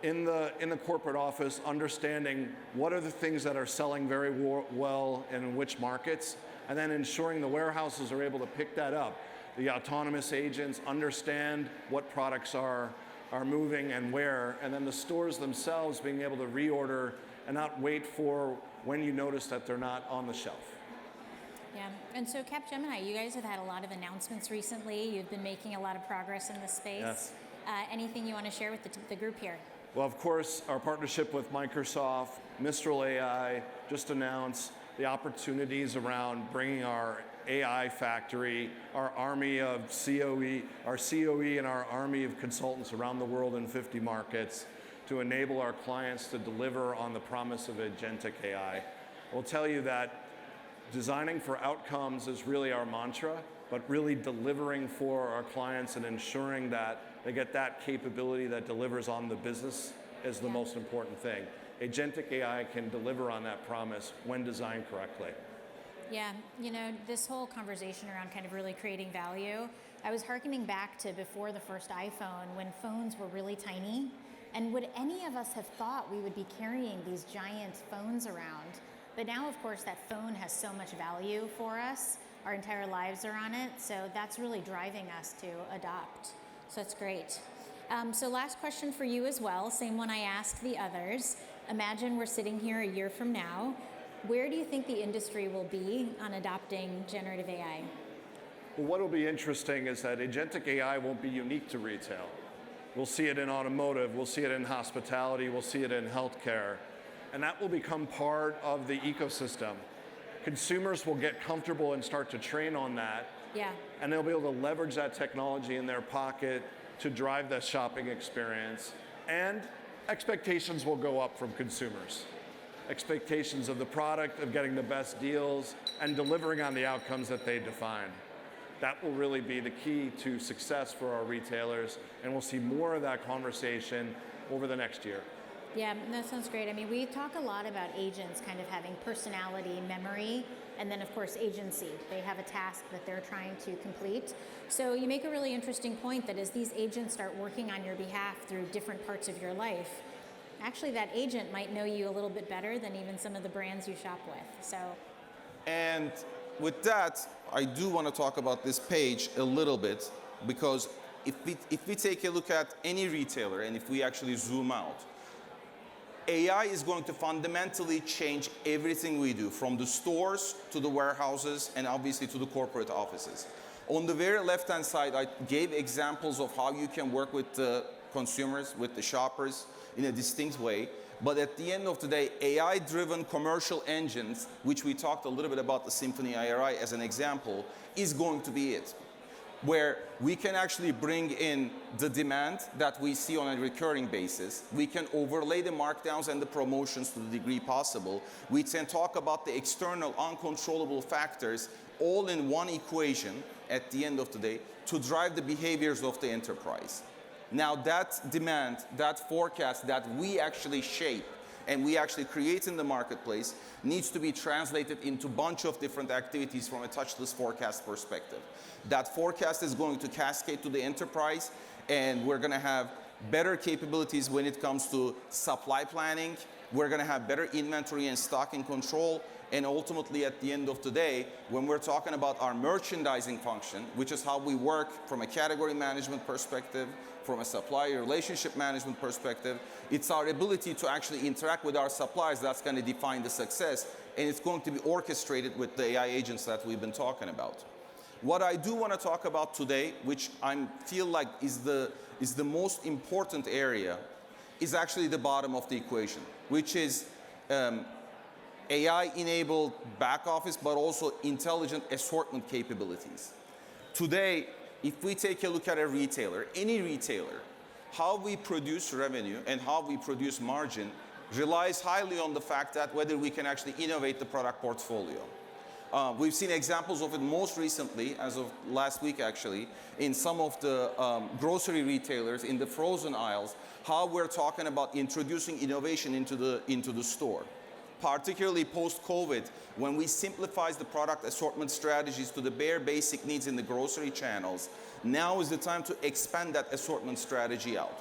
in the corporate office, understanding what are the things that are selling very well and in which markets, and then ensuring the warehouses are able to pick that up. The autonomous agents understand what products are moving and where, and then the stores themselves being able to reorder and not wait for when you notice that they're not on the shelf. Yeah, and so Capgemini, you guys have had a lot of announcements recently. You've been making a lot of progress in this space. Yes. Anything you want to share with the group here? Well, of course, our partnership with Microsoft, Mistral AI, just announced the opportunities around bringing our AI factory, our army of COE, our COE and our army of consultants around the world in 50 markets to enable our clients to deliver on the promise of agentic AI. I'll tell you that designing for outcomes is really our mantra, but really delivering for our clients and ensuring that they get that capability that delivers on the business is the most important thing. Agentic AI can deliver on that promise when designed correctly. Yeah, you know, this whole conversation around kind of really creating value, I was hearkening back to before the first iPhone when phones were really tiny. And would any of us have thought we would be carrying these giant phones around? But now, of course, that phone has so much value for us. Our entire lives are on it. So that's really driving us to adopt. So that's great. So last question for you as well, same one I asked the others. Imagine we're sitting here a year from now. Where do you think the industry will be on adopting generative AI? Well, what will be interesting is that agentic AI won't be unique to retail. We'll see it in automotive, we'll see it in hospitality, we'll see it in healthcare, and that will become part of the ecosystem. Consumers will get comfortable and start to train on that, and they'll be able to leverage that technology in their pocket to drive the shopping experience, and expectations will go up from consumers. Expectations of the product, of getting the best deals, and delivering on the outcomes that they define. That will really be the key to success for our retailers, and we'll see more of that conversation over the next year. Yeah, that sounds great. I mean, we talk a lot about agents kind of having personality, memory, and then, of course, agency. They have a task that they're trying to complete. So you make a really interesting point that as these agents start working on your behalf through different parts of your life, actually that agent might know you a little bit better than even some of the brands you shop with. So. And with that, I do want to talk about this page a little bit, because if we take a look at any retailer and if we actually zoom out, AI is going to fundamentally change everything we do, from the stores to the warehouses and obviously to the corporate offices. On the very left-hand side, I gave examples of how you can work with the consumers, with the shoppers in a distinct way. But at the end of the day, AI-driven commercial engines, which we talked a little bit about the SymphonyAI as an example, is going to be it, where we can actually bring in the demand that we see on a recurring basis. We can overlay the markdowns and the promotions to the degree possible. We can talk about the external uncontrollable factors all in one equation at the end of the day to drive the behaviors of the enterprise. Now that demand, that forecast that we actually shape and we actually create in the marketplace needs to be translated into a bunch of different activities from a touchless forecast perspective. That forecast is going to cascade to the enterprise, and we're going to have better capabilities when it comes to supply planning. We're going to have better inventory and stocking control. And ultimately, at the end of the day, when we're talking about our merchandising function, which is how we work from a category management perspective, from a supplier relationship management perspective, it's our ability to actually interact with our suppliers that's going to define the success, and it's going to be orchestrated with the AI agents that we've been talking about. What I do want to talk about today, which I feel like is the most important area, is actually the bottom of the equation, which is AI-enabled back office, but also intelligent assortment capabilities. Today, if we take a look at a retailer, any retailer, how we produce revenue and how we produce margin relies highly on the fact that whether we can actually innovate the product portfolio. We've seen examples of it most recently, as of last week actually, in some of the grocery retailers in the frozen aisles, how we're talking about introducing innovation into the store. Particularly post-COVID, when we simplify the product assortment strategies to the bare basic needs in the grocery channels, now is the time to expand that assortment strategy out.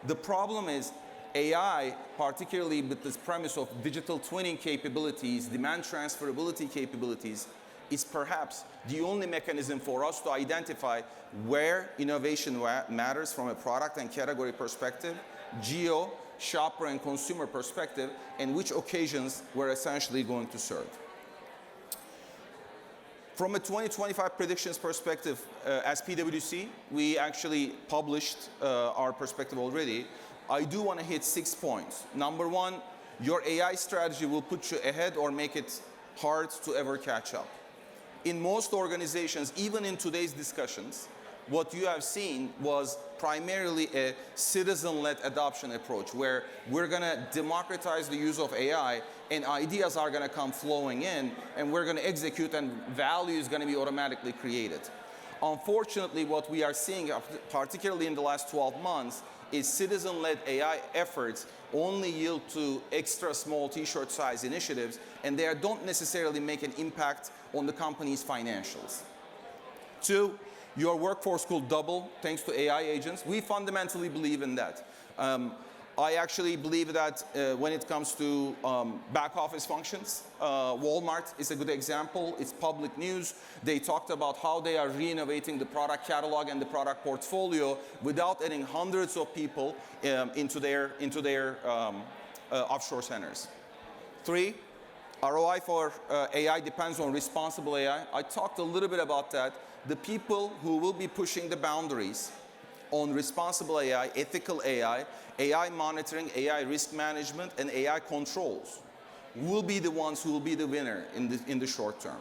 The problem is AI, particularly with this premise of digital twinning capabilities, demand transferability capabilities, is perhaps the only mechanism for us to identify where innovation matters from a product and category perspective, geo, shopper and consumer perspective, and which occasions we're essentially going to serve. From a 2025 predictions perspective, as PwC, we actually published our perspective already. I do want to hit 6 points. Number one, your AI strategy will put you ahead or make it hard to ever catch up. In most organizations, even in today's discussions, what you have seen was primarily a citizen-led adoption approach, where we're going to democratize the use of AI and ideas are going to come flowing in and we're going to execute and value is going to be automatically created. Unfortunately, what we are seeing, particularly in the last 12 months, is citizen-led AI efforts only yield to extra small t-shirt size initiatives, and they don't necessarily make an impact on the company's financials. Two, your workforce will double thanks to AI agents. We fundamentally believe in that. I actually believe that when it comes to back office functions, Walmart is a good example. It's public news. They talked about how they are renovating the product catalog and the product portfolio without adding hundreds of people into their offshore centers. Three, ROI for AI depends on responsible AI. I talked a little bit about that. The people who will be pushing the boundaries on responsible AI, ethical AI, AI monitoring, AI risk management, and AI controls will be the ones who will be the winner in the short term.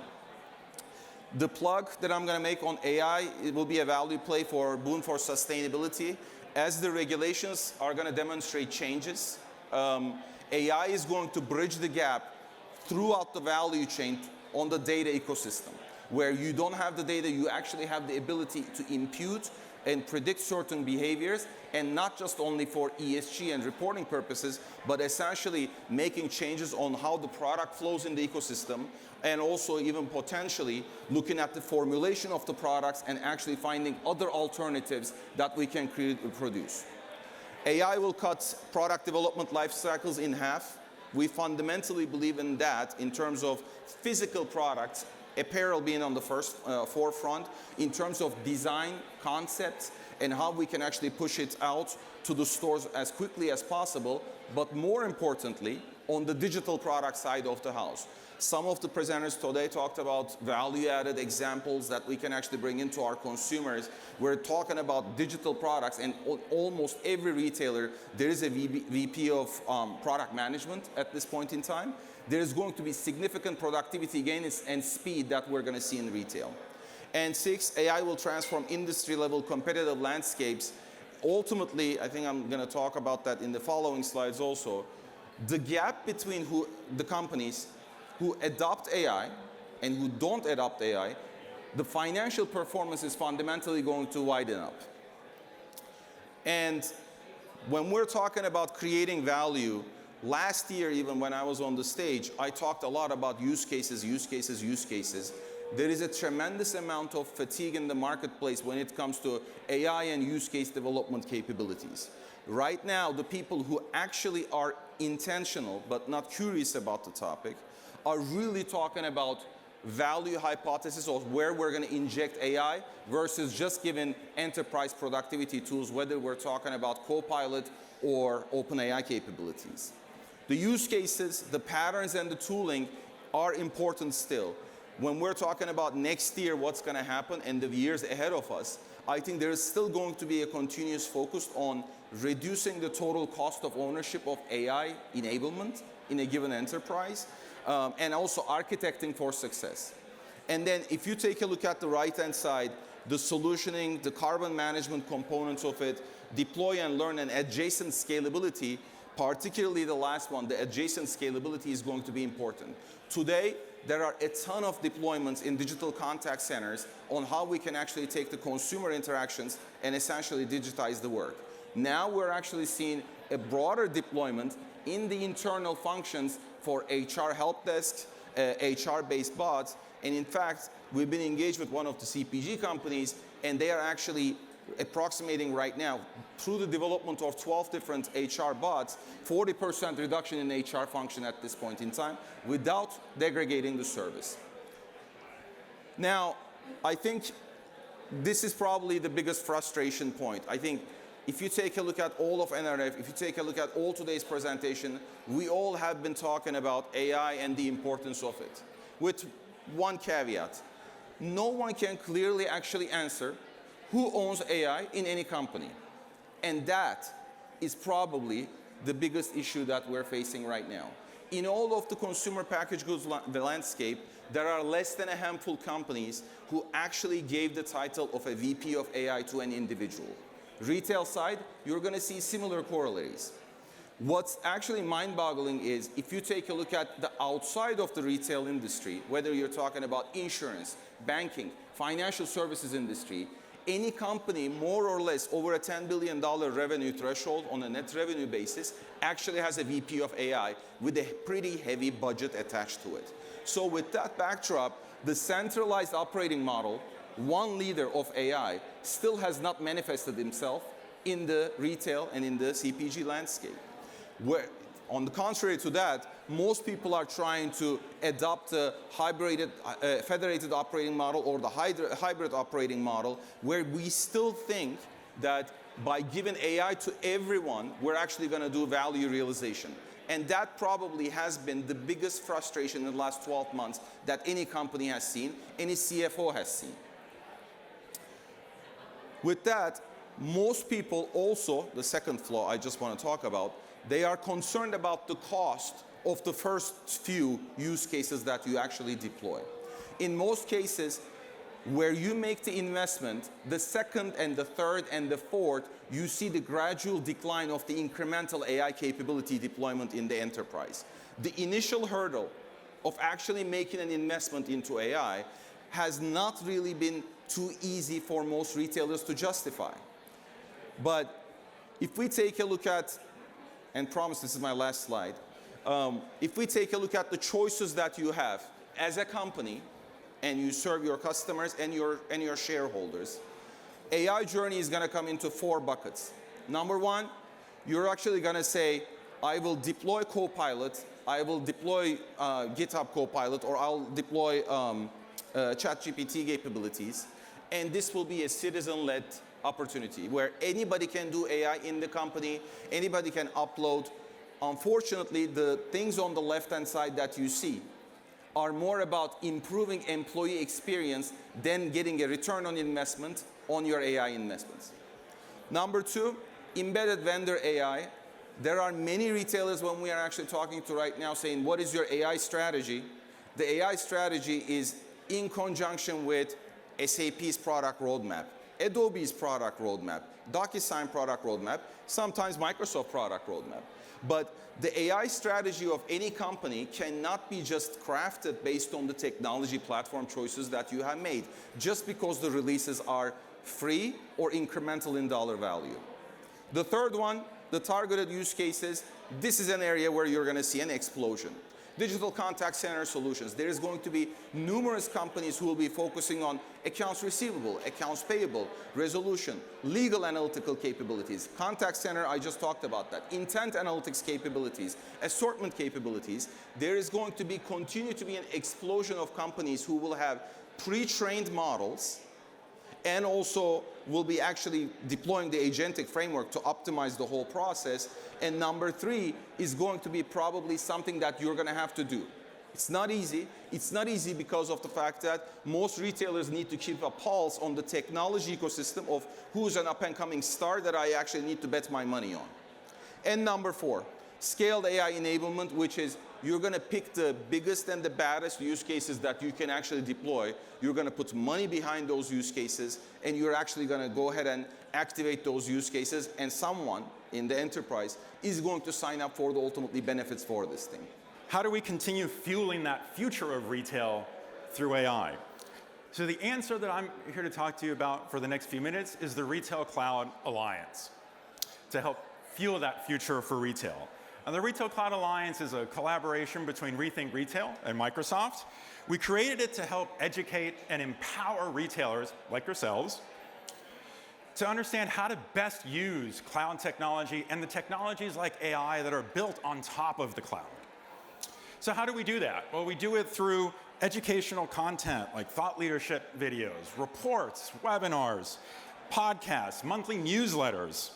The plug that I'm going to make on AI, it will be a value play for boon for sustainability. As the regulations are going to demonstrate changes, AI is going to bridge the gap throughout the value chain on the data ecosystem. Where you don't have the data, you actually have the ability to impute and predict certain behaviors, and not just only for ESG and reporting purposes, but essentially making changes on how the product flows in the ecosystem, and also even potentially looking at the formulation of the products and actually finding other alternatives that we can produce. AI will cut product development life cycles in half. We fundamentally believe in that in terms of physical products apparel being on the first forefront in terms of design concepts and how we can actually push it out to the stores as quickly as possible, but more importantly, on the digital product side of the house. Some of the presenters today talked about value-added examples that we can actually bring into our consumers. We're talking about digital products, and almost every retailer, there is a VP of product management at this point in time. There is going to be significant productivity gains and speed that we're going to see in retail. And 6, AI will transform industry-level competitive landscapes. Ultimately, I think I'm going to talk about that in the following slides also. The gap between the companies who adopt AI and who don't adopt AI, the financial performance is fundamentally going to widen up. And when we're talking about creating value, last year, even when I was on the stage, I talked a lot about use cases, use cases, use cases. There is a tremendous amount of fatigue in the marketplace when it comes to AI and use case development capabilities. Right now, the people who actually are intentional but not curious about the topic are really talking about value hypothesis of where we're going to inject AI versus just giving enterprise productivity tools, whether we're talking about Copilot or OpenAI capabilities. The use cases, the patterns, and the tooling are important still. When we're talking about next year, what's going to happen, and the years ahead of us, I think there is still going to be a continuous focus on reducing the total cost of ownership of AI enablement in a given enterprise, and also architecting for success. And then if you take a look at the right-hand side, the solutioning, the carbon management components of it, deploy and learn, and adjacent scalability, particularly the last one, the adjacent scalability is going to be important. Today, there are a ton of deployments in digital contact centers on how we can actually take the consumer interactions and essentially digitize the work. Now we're actually seeing a broader deployment in the internal functions for HR help desks, HR-based bots, and in fact, we've been engaged with one of the CPG companies, and they are actually approximating right now, through the development of 12 different HR bots, 40% reduction in HR function at this point in time without degrading the service. Now, I think this is probably the biggest frustration point. I think if you take a look at all of NRF, if you take a look at all today's presentation, we all have been talking about AI and the importance of it. With one caveat, no one can clearly actually answer who owns AI in any company. And that is probably the biggest issue that we're facing right now. In all of the consumer packaged goods landscape, there are less than a handful of companies who actually gave the title of a VP of AI to an individual. Retail side, you're going to see similar corollaries. What's actually mind-boggling is if you take a look at the outside of the retail industry, whether you're talking about insurance, banking, financial services industry, any company more or less over a $10 billion revenue threshold on a net revenue basis actually has a VP of AI with a pretty heavy budget attached to it. So with that backdrop, the centralized operating model, one leader of AI, still has not manifested himself in the retail and in the CPG landscape. Where, on the contrary to that, most people are trying to adopt a federated operating model or the hybrid operating model, where we still think that by giving AI to everyone, we're actually going to do value realization. And that probably has been the biggest frustration in the last 12 months that any company has seen, any CFO has seen. With that, most people also, the second flaw I just want to talk about, they are concerned about the cost of the first few use cases that you actually deploy. In most cases, where you make the investment, the second and the third and the fourth, you see the gradual decline of the incremental AI capability deployment in the enterprise. The initial hurdle of actually making an investment into AI has not really been too easy for most retailers to justify. But if we take a look at, and promise this is my last slide, if we take a look at the choices that you have as a company, and you serve your customers and your shareholders, AI journey is going to come into 4 buckets. Number one, you're actually going to say, I will deploy Copilot, I will deploy GitHub Copilot, or I'll deploy ChatGPT capabilities, and this will be a citizen-led opportunity where anybody can do AI in the company, anybody can upload. Unfortunately, the things on the left-hand side that you see are more about improving employee experience than getting a return on investment on your AI investments. Number two, embedded vendor AI. There are many retailers when we are actually talking to right now saying, what is your AI strategy? The AI strategy is in conjunction with SAP's product roadmap, Adobe's product roadmap, DocuSign product roadmap, sometimes Microsoft product roadmap. But the AI strategy of any company cannot be just crafted based on the technology platform choices that you have made, just because the releases are free or incremental in dollar value. The third one, the targeted use cases, this is an area where you're going to see an explosion. Digital contact center solutions. There is going to be numerous companies who will be focusing on accounts receivable, accounts payable, resolution, legal analytical capabilities. Contact center, I just talked about that. Intent analytics capabilities, assortment capabilities. There is going to continue to be an explosion of companies who will have pre-trained models and also will be actually deploying the agentic framework to optimize the whole process. And number three is going to be probably something that you're going to have to do. It's not easy. It's not easy because of the fact that most retailers need to keep a pulse on the technology ecosystem of who's an up-and-coming star that I actually need to bet my money on. And number four, scaled AI enablement, which is you're going to pick the biggest and the baddest use cases that you can actually deploy. You're going to put money behind those use cases, and you're actually going to go ahead and activate those use cases, and someone in the enterprise is going to sign up for the ultimately benefits for this thing. How do we continue fueling that future of retail through AI? So the answer that I'm here to talk to you about for the next few minutes is the Retail Cloud Alliance to help fuel that future for retail. Now, the Retail Cloud Alliance is a collaboration between Rethink Retail and Microsoft. We created it to help educate and empower retailers like yourselves to understand how to best use cloud technology and the technologies like AI that are built on top of the cloud. So how do we do that? Well, we do it through educational content like thought leadership videos, reports, webinars, podcasts, monthly newsletters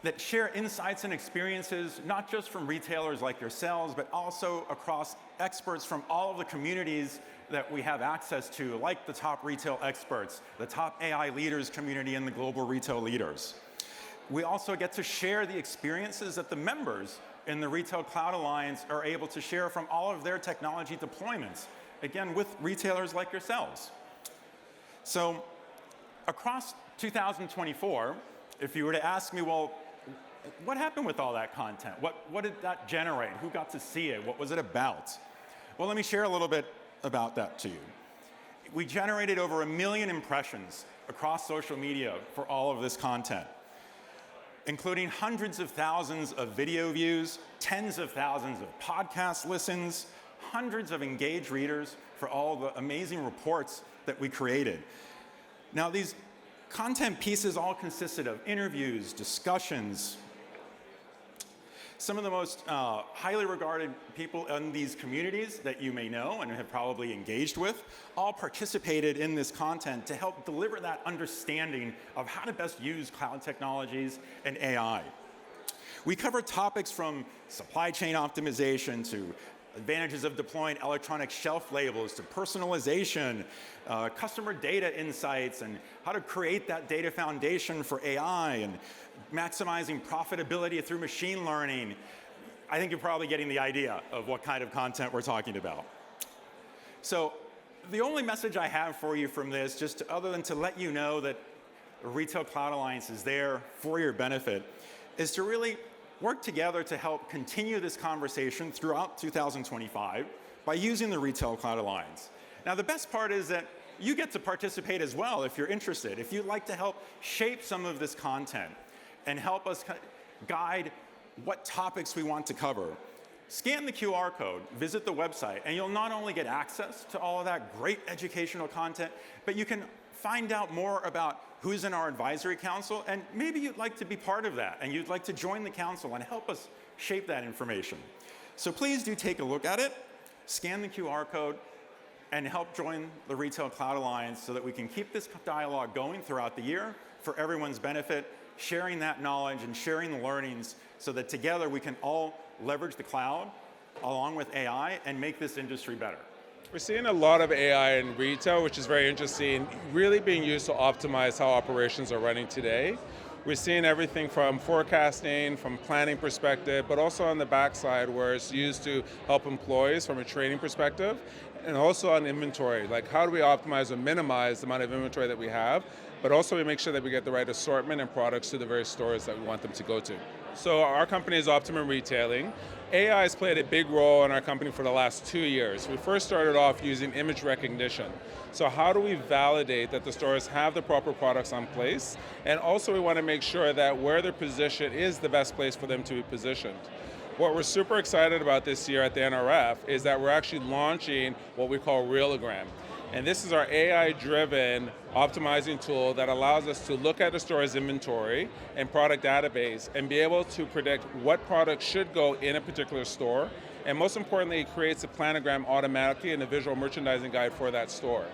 that share insights and experiences, not just from retailers like yourselves, but also across experts from all of the communities that we have access to, like the top retail experts, the top AI leaders community, and the global retail leaders. We also get to share the experiences that the members in the Retail Cloud Alliance are able to share from all of their technology deployments, again, with retailers like yourselves. So across 2024, if you were to ask me, well, what happened with all that content? What did that generate? Who got to see it? What was it about? Well, let me share a little bit about that to you. We generated over 1 million impressions across social media for all of this content, including hundreds of thousands of video views, tens of thousands of podcast listens, hundreds of engaged readers for all the amazing reports that we created. Now, these content pieces all consisted of interviews, discussions. Some of the most highly regarded people in these communities that you may know and have probably engaged with all participated in this content to help deliver that understanding of how to best use cloud technologies and AI. We covered topics from supply chain optimization to advantages of deploying electronic shelf labels to personalization, customer data insights, and how to create that data foundation for AI, and maximizing profitability through machine learning. I think you're probably getting the idea of what kind of content we're talking about. So the only message I have for you from this, other than to let you know that the Retail Cloud Alliance is there for your benefit, is to really work together to help continue this conversation throughout 2025 by using the Retail Cloud Alliance. Now, the best part is that you get to participate as well if you're interested. If you'd like to help shape some of this content and help us guide what topics we want to cover, scan the QR code, visit the website, and you'll not only get access to all of that great educational content, but you can find out more about who's in our advisory council, and maybe you'd like to be part of that, and you'd like to join the council and help us shape that information. So please do take a look at it, scan the QR code, and help join the Retail Cloud Alliance so that we can keep this dialogue going throughout the year for everyone's benefit, sharing that knowledge and sharing the learnings so that together we can all leverage the cloud along with AI and make this industry better. We're seeing a lot of AI in retail, which is very interesting, really being used to optimize how operations are running today. We're seeing everything from forecasting, from planning perspective, but also on the backside where it's used to help employees from a training perspective, and also on inventory, like how do we optimize or minimize the amount of inventory that we have, but also we make sure that we get the right assortment and products to the various stores that we want them to go to. So our company is Optimum Retailing. AI has played a big role in our company for the last 2 years. We first started off using image recognition. So how do we validate that the stores have the proper products on place? And also we want to make sure that where they're positioned is the best place for them to be positioned. What we're super excited about this year at the NRF is that we're actually launching what we call Realogram. And this is our AI-driven optimizing tool that allows us to look at the store's inventory and product database and be able to predict what products should go in a particular store. And most importantly, it creates a planogram automatically and a visual merchandising guide for that store.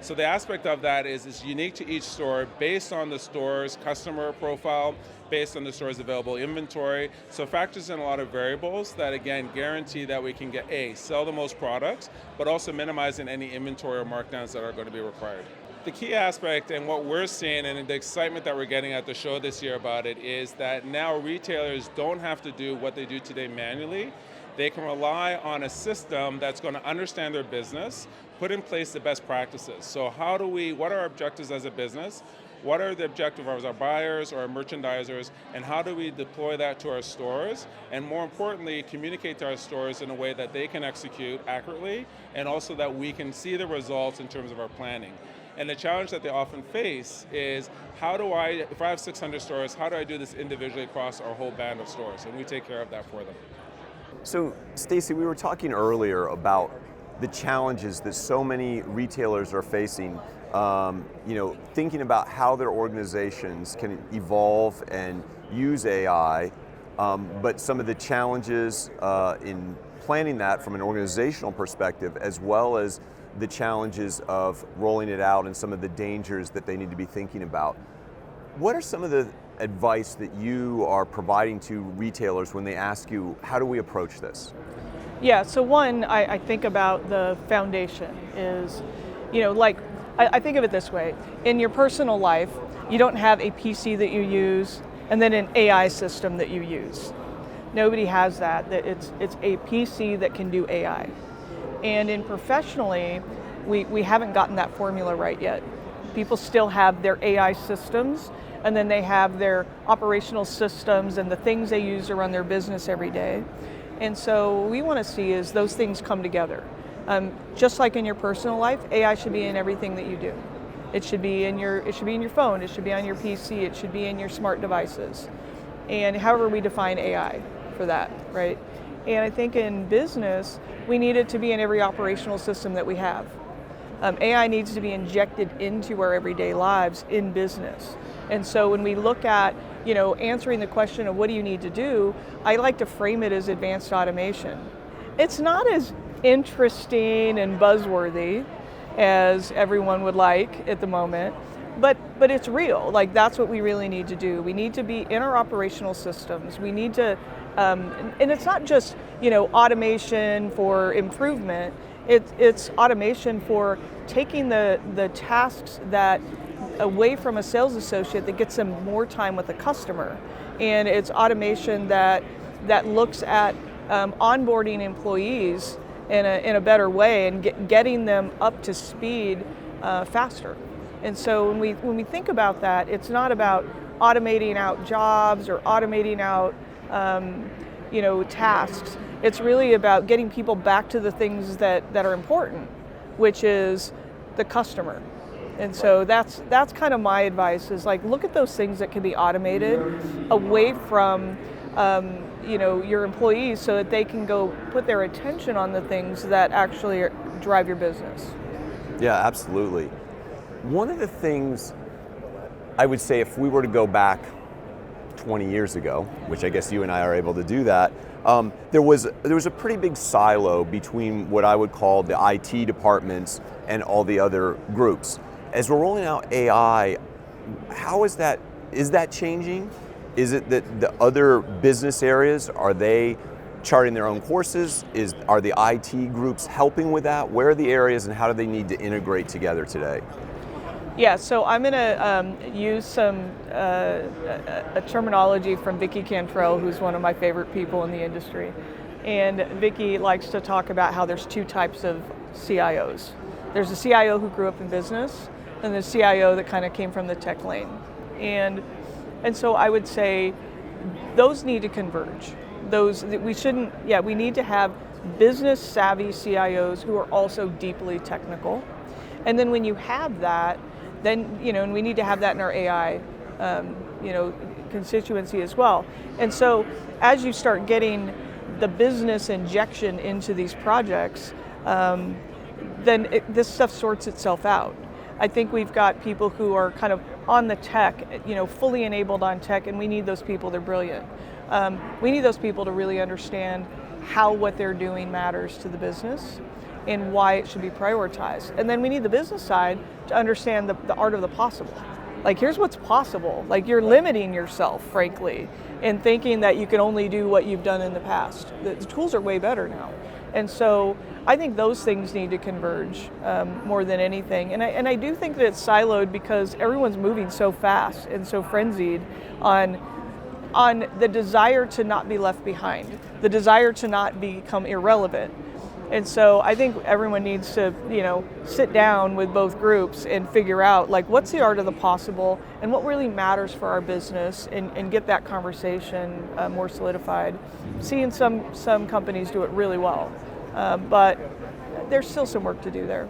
So the aspect of that is it's unique to each store based on the store's customer profile, based on the store's available inventory. So it factors in a lot of variables that, again, guarantee that we can get, A, sell the most products, but also minimizing any inventory or markdowns that are going to be required. The key aspect and what we're seeing and the excitement that we're getting at the show this year about it is that now retailers don't have to do what they do today manually. They can rely on a system that's going to understand their business, put in place the best practices. So what are our objectives as a business? What are the objectives of our buyers or our merchandisers, and how do we deploy that to our stores? And more importantly, communicate to our stores in a way that they can execute accurately, and also that we can see the results in terms of our planning. And the challenge that they often face is, if I have 600 stores, how do I do this individually across our whole band of stores? And we take care of that for them. So, Stacy, we were talking earlier about the challenges that so many retailers are facing, thinking about how their organizations can evolve and use AI, but some of the challenges in planning that from an organizational perspective, as well as the challenges of rolling it out and some of the dangers that they need to be thinking about. What are some of the advice that you are providing to retailers when they ask you, how do we approach this? Yeah, so one, I think about the foundation is, I think of it this way. In your personal life, you don't have a PC that you use and then an AI system that you use. Nobody has that. It's a PC that can do AI. And in professionally, we haven't gotten that formula right yet. People still have their AI systems, and then they have their operational systems and the things they use to run their business every day. And so what we want to see is those things come together. Just like in your personal life, AI should be in everything that you do. It should be in your phone, it should be on your PC, it should be in your smart devices. And however we define AI for that, right? And I think in business, we need it to be in every operational system that we have. AI needs to be injected into our everyday lives in business. And so when we look at, answering the question of what do you need to do, I like to frame it as advanced automation. It's not as interesting and buzzworthy as everyone would like at the moment, but it's real. Like, that's what we really need to do. We need to be in our operational systems. We need to, and it's not just, automation for improvement. It's automation for taking the tasks that away from a sales associate that gets them more time with the customer. And it's automation that looks at onboarding employees in a better way and getting them up to speed faster. And so when we think about that, it's not about automating out jobs or automating out tasks. It's really about getting people back to the things that are important, which is the customer. And so that's kind of my advice, is like, look at those things that can be automated away from your employees, so that they can go put their attention on the things that actually drive your business. Yeah, absolutely. One of the things I would say, if we were to go back 20 years ago, which I guess you and I are able to do that, there was a pretty big silo between what I would call the IT departments and all the other groups. As we're rolling out AI, how is that changing? Is it that the other business areas, are they charting their own courses? Are the IT groups helping with that? Where are the areas and how do they need to integrate together today? Yeah, so I'm going to use some a terminology from Vicki Cantrell, who's one of my favorite people in the industry. And Vicki likes to talk about how there's two types of CIOs. There's a CIO who grew up in business, and the CIO that kind of came from the tech lane. And so I would say those need to converge. We need to have business savvy CIOs who are also deeply technical. And then when you have that, then, and we need to have that in our AI, constituency as well. And so as you start getting the business injection into these projects, then this stuff sorts itself out. I think we've got people who are kind of on the tech, fully enabled on tech, and we need those people. They're brilliant. We need those people to really understand how what they're doing matters to the business and why it should be prioritized. And then we need the business side to understand the art of the possible. Like, here's what's possible. Like, you're limiting yourself, frankly, in thinking that you can only do what you've done in the past. The tools are way better now. And so I think those things need to converge more than anything. And I do think that it's siloed because everyone's moving so fast and so frenzied on the desire to not be left behind, the desire to not become irrelevant. And so I think everyone needs to, sit down with both groups and figure out, like, what's the art of the possible and what really matters for our business, and get that conversation more solidified. Seeing some companies do it really well, but there's still some work to do there.